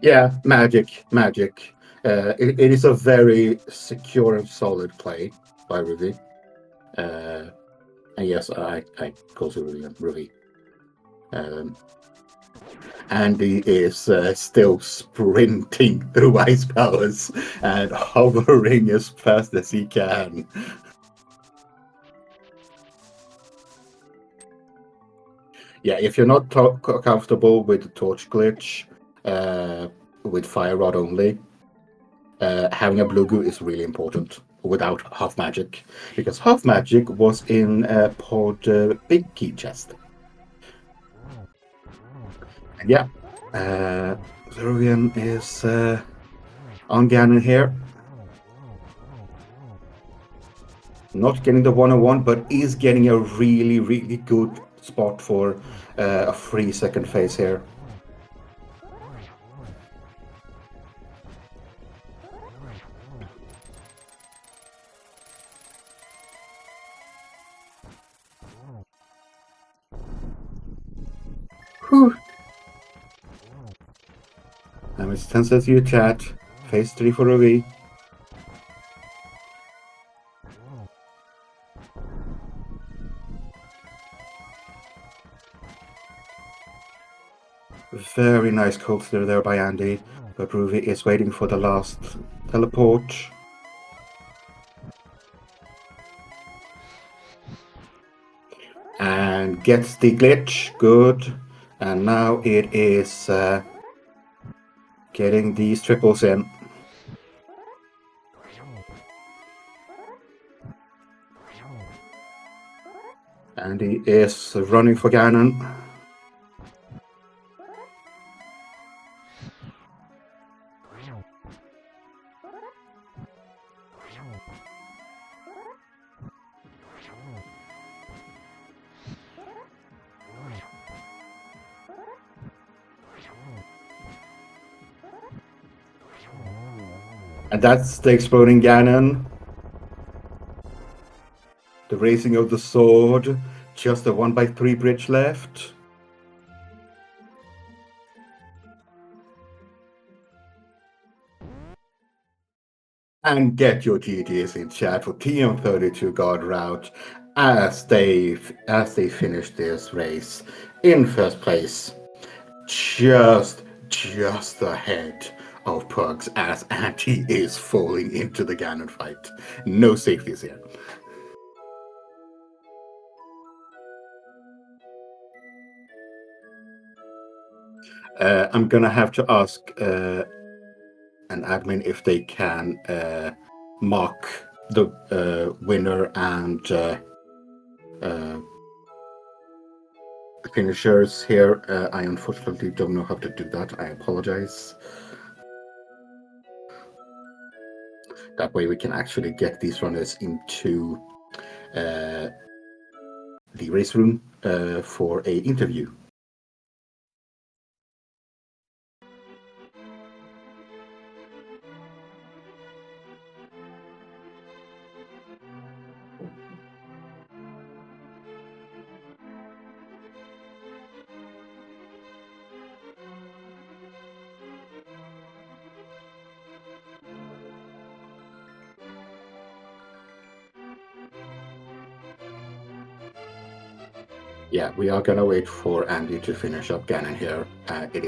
Yeah, magic. It is a very secure and solid play by Ruby. And yes, I call it Ruby. Andy is still sprinting through Ice Palace and hovering as fast as he can. Yeah, if you're not comfortable with the torch glitch, with Fire Rod only, having a blue goo is really important without half magic, because half magic was in pod big key chest. And yeah, Zeruvian is on Ganon here. Not getting the 101, but is getting a really, really good spot for a free second phase here. Whew. And it's 10 says you chat. Phase 3 for Ruby. Very nice coaster there by Andy, but Ruby is waiting for the last teleport. And gets the glitch, good. And now it is getting these triples in. And he is running for Ganon. And that's the exploding Ganon. The raising of the sword. Just a 1x3 bridge left. And get your GGs in chat for TM32 guard route as they finish this race in first place, just ahead of Pugs as Anti is falling into the Ganon fight. No safeties here. I'm gonna have to ask an admin if they can mark the winner and finishers here. I unfortunately don't know how to do that. I apologize. That way we can actually get these runners into the race room for a interview. Yeah, we are gonna wait for Andy to finish up Ganon here. It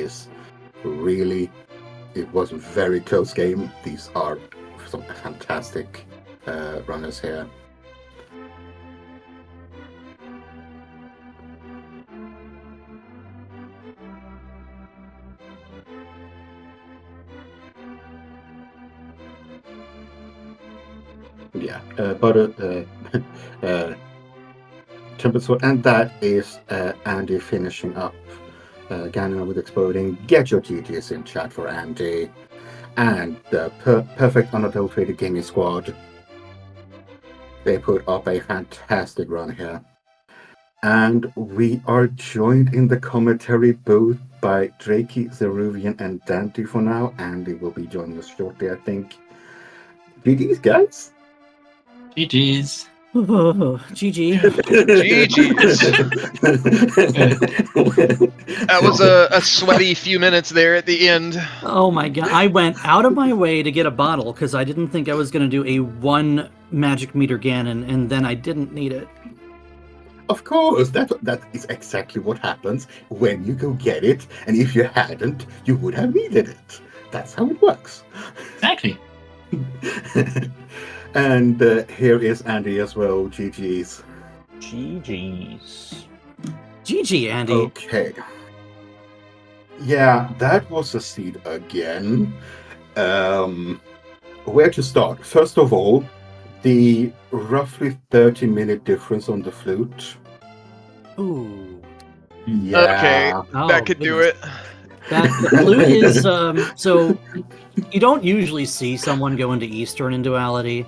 was a very close game. These are some fantastic runners here. Yeah, Tempest, and that is Andy finishing up Ganon with exploding. Get your GGs in chat for Andy and the perfect unadulterated gaming squad. They put up a fantastic run here. And we are joined in the commentary booth by Drakey, Zeruvian, and Dante for now. Andy will be joining us shortly, I think. GG's, guys. GG's. Oh, GG. That was a sweaty few minutes there at the end. Oh my god. I went out of my way to get a bottle because I didn't think I was going to do a 1 magic meter Ganon, and then I didn't need it. Of course, that is exactly what happens when you go get it, and if you hadn't, you would have needed it. That's how it works. Exactly. And here is Andy as well. GG's. GG's. GG, Andy. Okay. Yeah, that was a seed again. Where to start? First of all, the roughly 30-minute difference on the flute. Ooh. Yeah. Okay, Oh, that could do it. The flute is so you don't usually see someone go into Eastern in duality,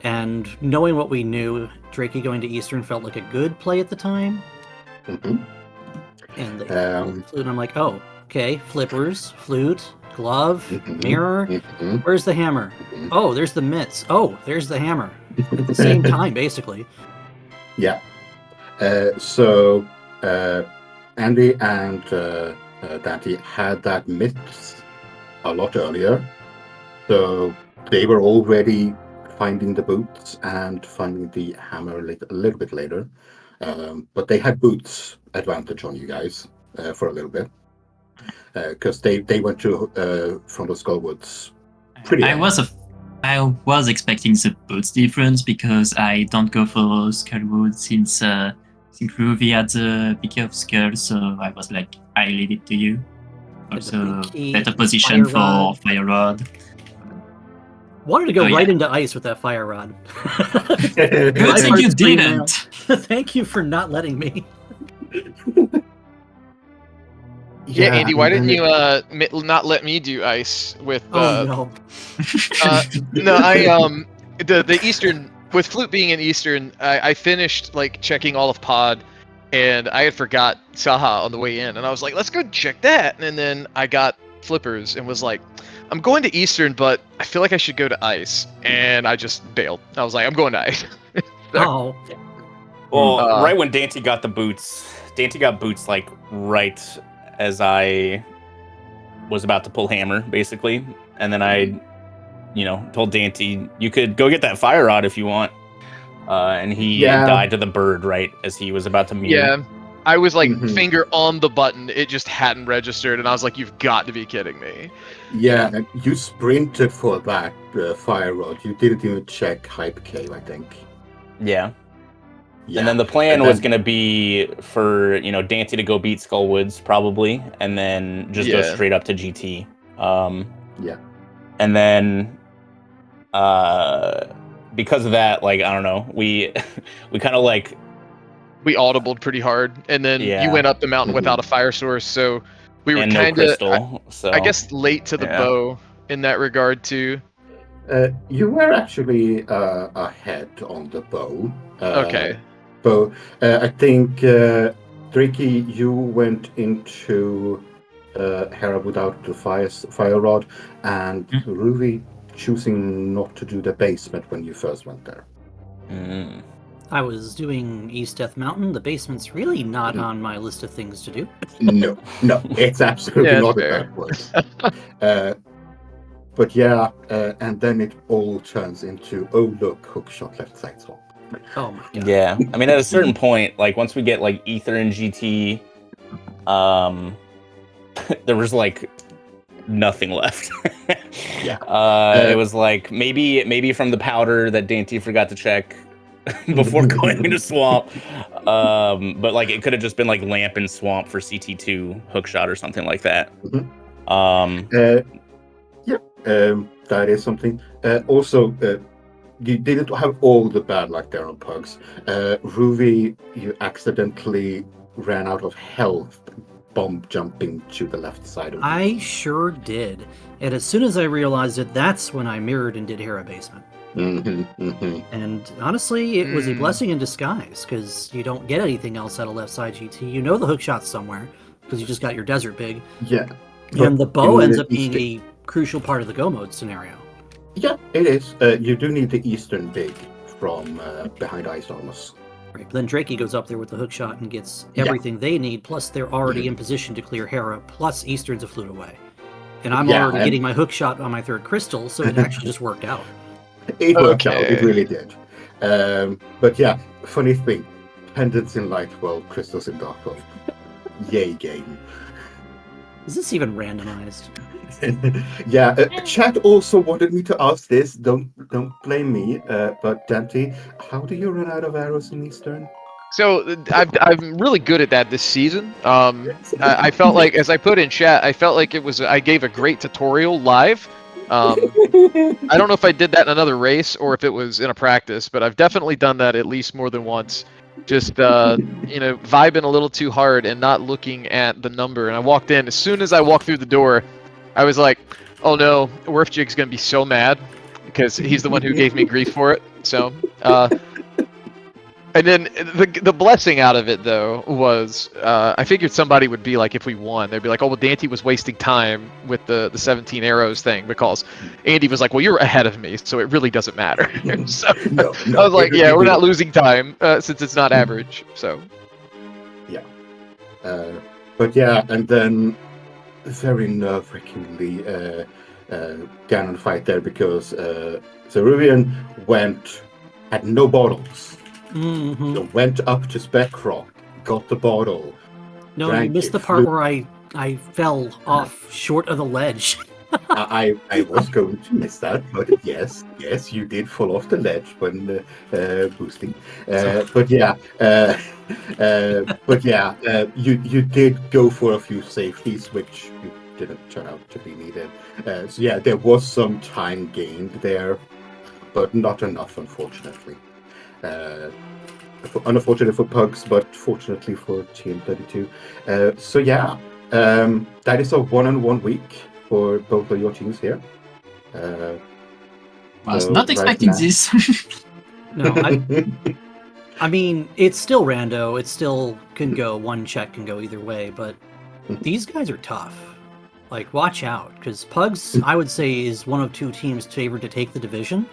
and knowing what we knew, Drakey going to Eastern felt like a good play at the time. Mhm. And the flute, I'm like, oh, okay, flippers, flute, glove, Mhm. mirror. Mhm. Where's the hammer? Mhm. Oh, there's the mitts. Oh, there's the hammer. At the same time, basically. Yeah. So Andy and Dante had that myth a lot earlier. So they were already finding the boots and finding the hammer a little bit later. But they had boots advantage on you guys for a little bit. Because they went to from the Skullwoods pretty I early. was expecting the boots difference because I don't go for Skullwood since I think Ruby had the bigger skull, so I was like, I leave it to you. Also, key, better position fire for rod. Fire Rod. Wanted to go Oh, right yeah. into ice with that fire rod. Good My thing you first green mail. didn't. Thank you for not letting me. Yeah, Andy, why and didn't then you not let me do ice with? Oh no. No, the Eastern with flute being in Eastern, I finished like checking all of Pod, and I had forgot Saha on the way in, and I was like, let's go check that, and then I got flippers and was like, I'm going to Eastern, but I feel like I should go to Ice, and I just bailed. I was like, I'm going to Ice. Oh, Well, right when Dante got the boots, Dante got boots like right as I was about to pull hammer, basically, and then I, told Dante you could go get that fire rod if you want, and he died to the bird right as he was about to mute. Yeah, I was like finger on the button, it just hadn't registered, and I was like, "You've got to be kidding me!" Yeah, and you sprinted for that fire rod. You didn't even check Hype Cave, I think. Yeah. And then the plan was going to be for, Dante to go beat Skullwoods, probably, and then just go straight up to GT. And then, because of that, like, I don't know, we kind of like... We audibled pretty hard, and then you went up the mountain without a fire source, so we were kind of, I guess, late to the bow in that regard, too. You were actually ahead on the bow. Okay. But I think, Drakey, you went into Hera without the fire rod, and Ruby choosing not to do the basement when you first went there. I was doing East Death Mountain. The basement's really not on my list of things to do. No, it's absolutely not a bad word. But yeah, and then it all turns into, oh look, hookshot left side swap. Oh my god. Yeah, I mean, at a certain point, like once we get like Ether and GT, there was like nothing left. It was like maybe from the powder that Dante forgot to check before going into swamp, but like it could have just been like lamp and swamp for CT2 hookshot or something like that. That is something. Also, you didn't have all the bad luck there on pugs. Ruby, you accidentally ran out of health bomb jumping to the left side of I sure did. And as soon as I realized it, that's when I mirrored and did Hera Basement. And honestly, it was a blessing in disguise, because you don't get anything else out of left side GT. You know the hookshot's somewhere, because you just got your desert big. Yeah. And the bow ends up being a crucial part of the go mode scenario. Yeah, it is. You do need the Eastern big from behind Ice Armors. Right, but then Drakey goes up there with the hookshot and gets everything they need, plus they're already in position to clear Hera, plus Eastern's a flute away. And I'm already getting my hookshot on my third crystal, so it actually just worked out. It worked out, it really did. But yeah, funny thing, pendants in light world, crystals in dark world. Yay game. Is this even randomized? Chat also wanted me to ask this. Don't blame me. But Dante, how do you run out of arrows in Eastern? So I'm really good at that this season. I felt like, as I put in chat, I felt like I gave a great tutorial live. I don't know if I did that in another race or if it was in a practice, but I've definitely done that at least more than once. Just vibing a little too hard and not looking at the number. And I walked in. As soon as I walked through the door, I was like, "Oh no, Werfjig's gonna be so mad," because he's the one who gave me grief for it. So, and then the blessing out of it though was I figured somebody would be like, if we won, they'd be like, "Oh well, Dante was wasting time with the 17 arrows thing," because Andy was like, "Well, you're ahead of me, so it really doesn't matter." So No, I was like, "Yeah, we're not losing time since it's not average." So yeah, but yeah, and then very nerve-wrackingly Ganon fight there because Cerulean had no bottles. So went up to Spec Rock, got the bottle. No, you missed the part where I fell off short of the ledge. I was going to miss that, but yes, you did fall off the ledge when boosting. You did go for a few safeties, which didn't turn out to be needed. So yeah, there was some time gained there, but not enough, unfortunately. Unfortunately for Pugs, but fortunately for TM32. That is a 1-on-1 week for both of your teams here. Was not expecting this. No, I mean, it's still rando. It still can go, one check can go either way, but these guys are tough. Like, watch out, because Pugs, I would say, is one of two teams favored to take the division,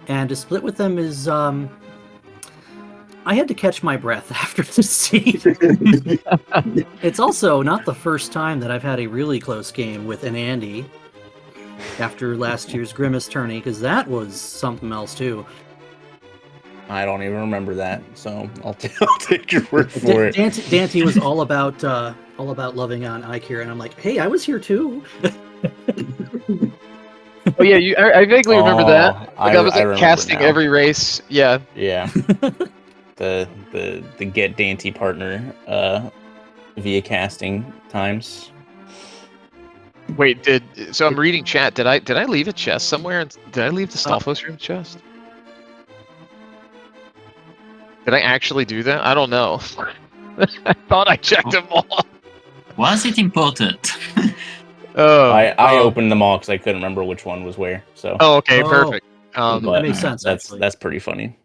and to split with them is, I had to catch my breath after the seed. It's also not the first time that I've had a really close game with an Andy after last year's Grimace tourney, because that was something else too. I don't even remember that, so I'll take your word for it. Dante was all about loving on Ikira, and I'm like, hey, I was here too. Oh yeah, I vaguely remember that. Like I was remember casting now. every race. Yeah. Yeah. the get Dante partner via casting times. Wait, so I'm reading chat. Did I leave a chest somewhere? Did I leave the Stalfos room chest? Did I actually do that? I don't know. I thought I checked them all. Was it important? Oh, I opened them all because I couldn't remember which one was where. So. Oh, okay, perfect. That makes sense. That's pretty funny.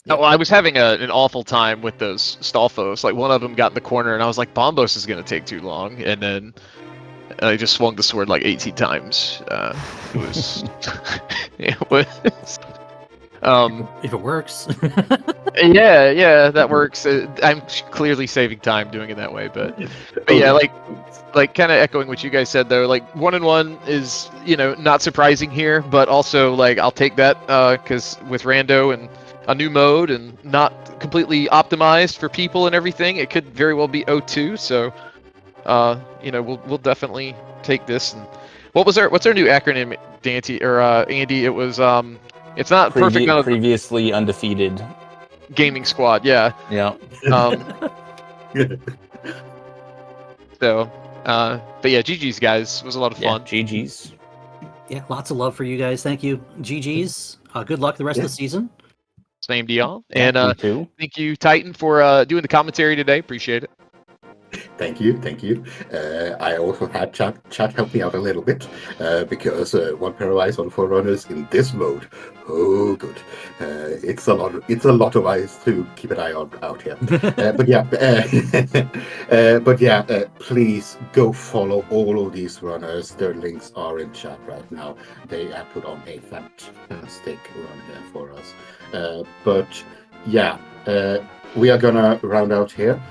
Oh, well, I was having an awful time with those Stalfos. Like one of them got in the corner, and I was like, "Bombos is gonna take too long," and then I just swung the sword like 18 times. It was, it was. If it works. Yeah, that works. I'm clearly saving time doing it that way, but yeah, like kind of echoing what you guys said though. Like 1-1 is not surprising here, but also like I'll take that because with Rando and a new mode and not completely optimized for people and everything, it could very well be 0-2. So we'll definitely take this. And what's our new acronym, Dante or Andy? It was it's not perfect. Previously undefeated gaming squad. Yeah. Yeah. So, but yeah, GG's guys, was a lot of fun. GG's. Yeah, lots of love for you guys. Thank you, GG's. Good luck the rest of the season. Same to y'all. Yeah, and too. Thank you, Titan, for doing the commentary today. Appreciate it. Thank you. I also had chat help me out a little bit because one pair of eyes on Forerunners in this mode. Oh, good. It's a lot of eyes to keep an eye on out here. Please go follow all of these runners. Their links are in chat right now. They have put on a fantastic run here for us. We are gonna round out here.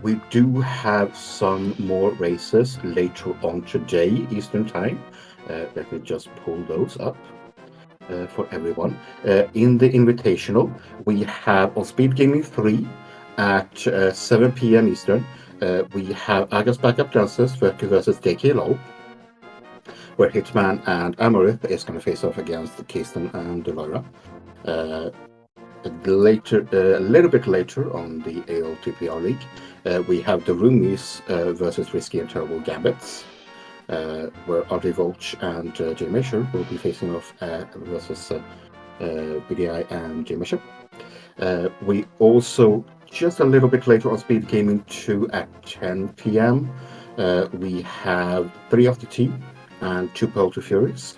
We do have some more races later on today, Eastern Time. Let me just pull those up for everyone. In the Invitational, we have on SpeedGaming 3 at 7 p.m. Eastern. We have Agas Backup Dancers versus DK Low, where Hitman and Amorith is going to face off against Keyston and Delora. A little bit later on the ALTTPR League, we have the Roomies versus Risky and Terrible Gambits, where RD Volch and J Measure will be facing off versus BDI and J Measure. We also, just a little bit later on SpeedGaming 2 at 10 p.m., we have 3 of the team and 2 Polter Furies.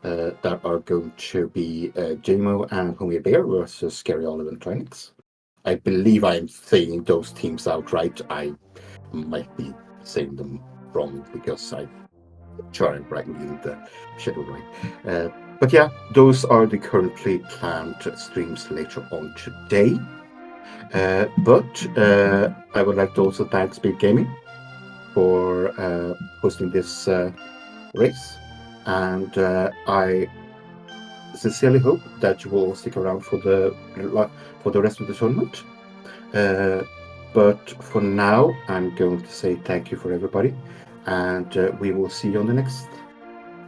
That are going to be JMO and Homie Bear versus Scary Olive and Trinix. I believe I'm saying those teams out right. I might be saying them wrong because I tried writing in the schedule right. But yeah, those are the currently planned streams later on today. But I would like to also thank SpeedGaming for hosting this race. And I sincerely hope that you will all stick around for the rest of the tournament. But for now, I'm going to say thank you for everybody, and we will see you on the next.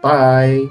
Bye.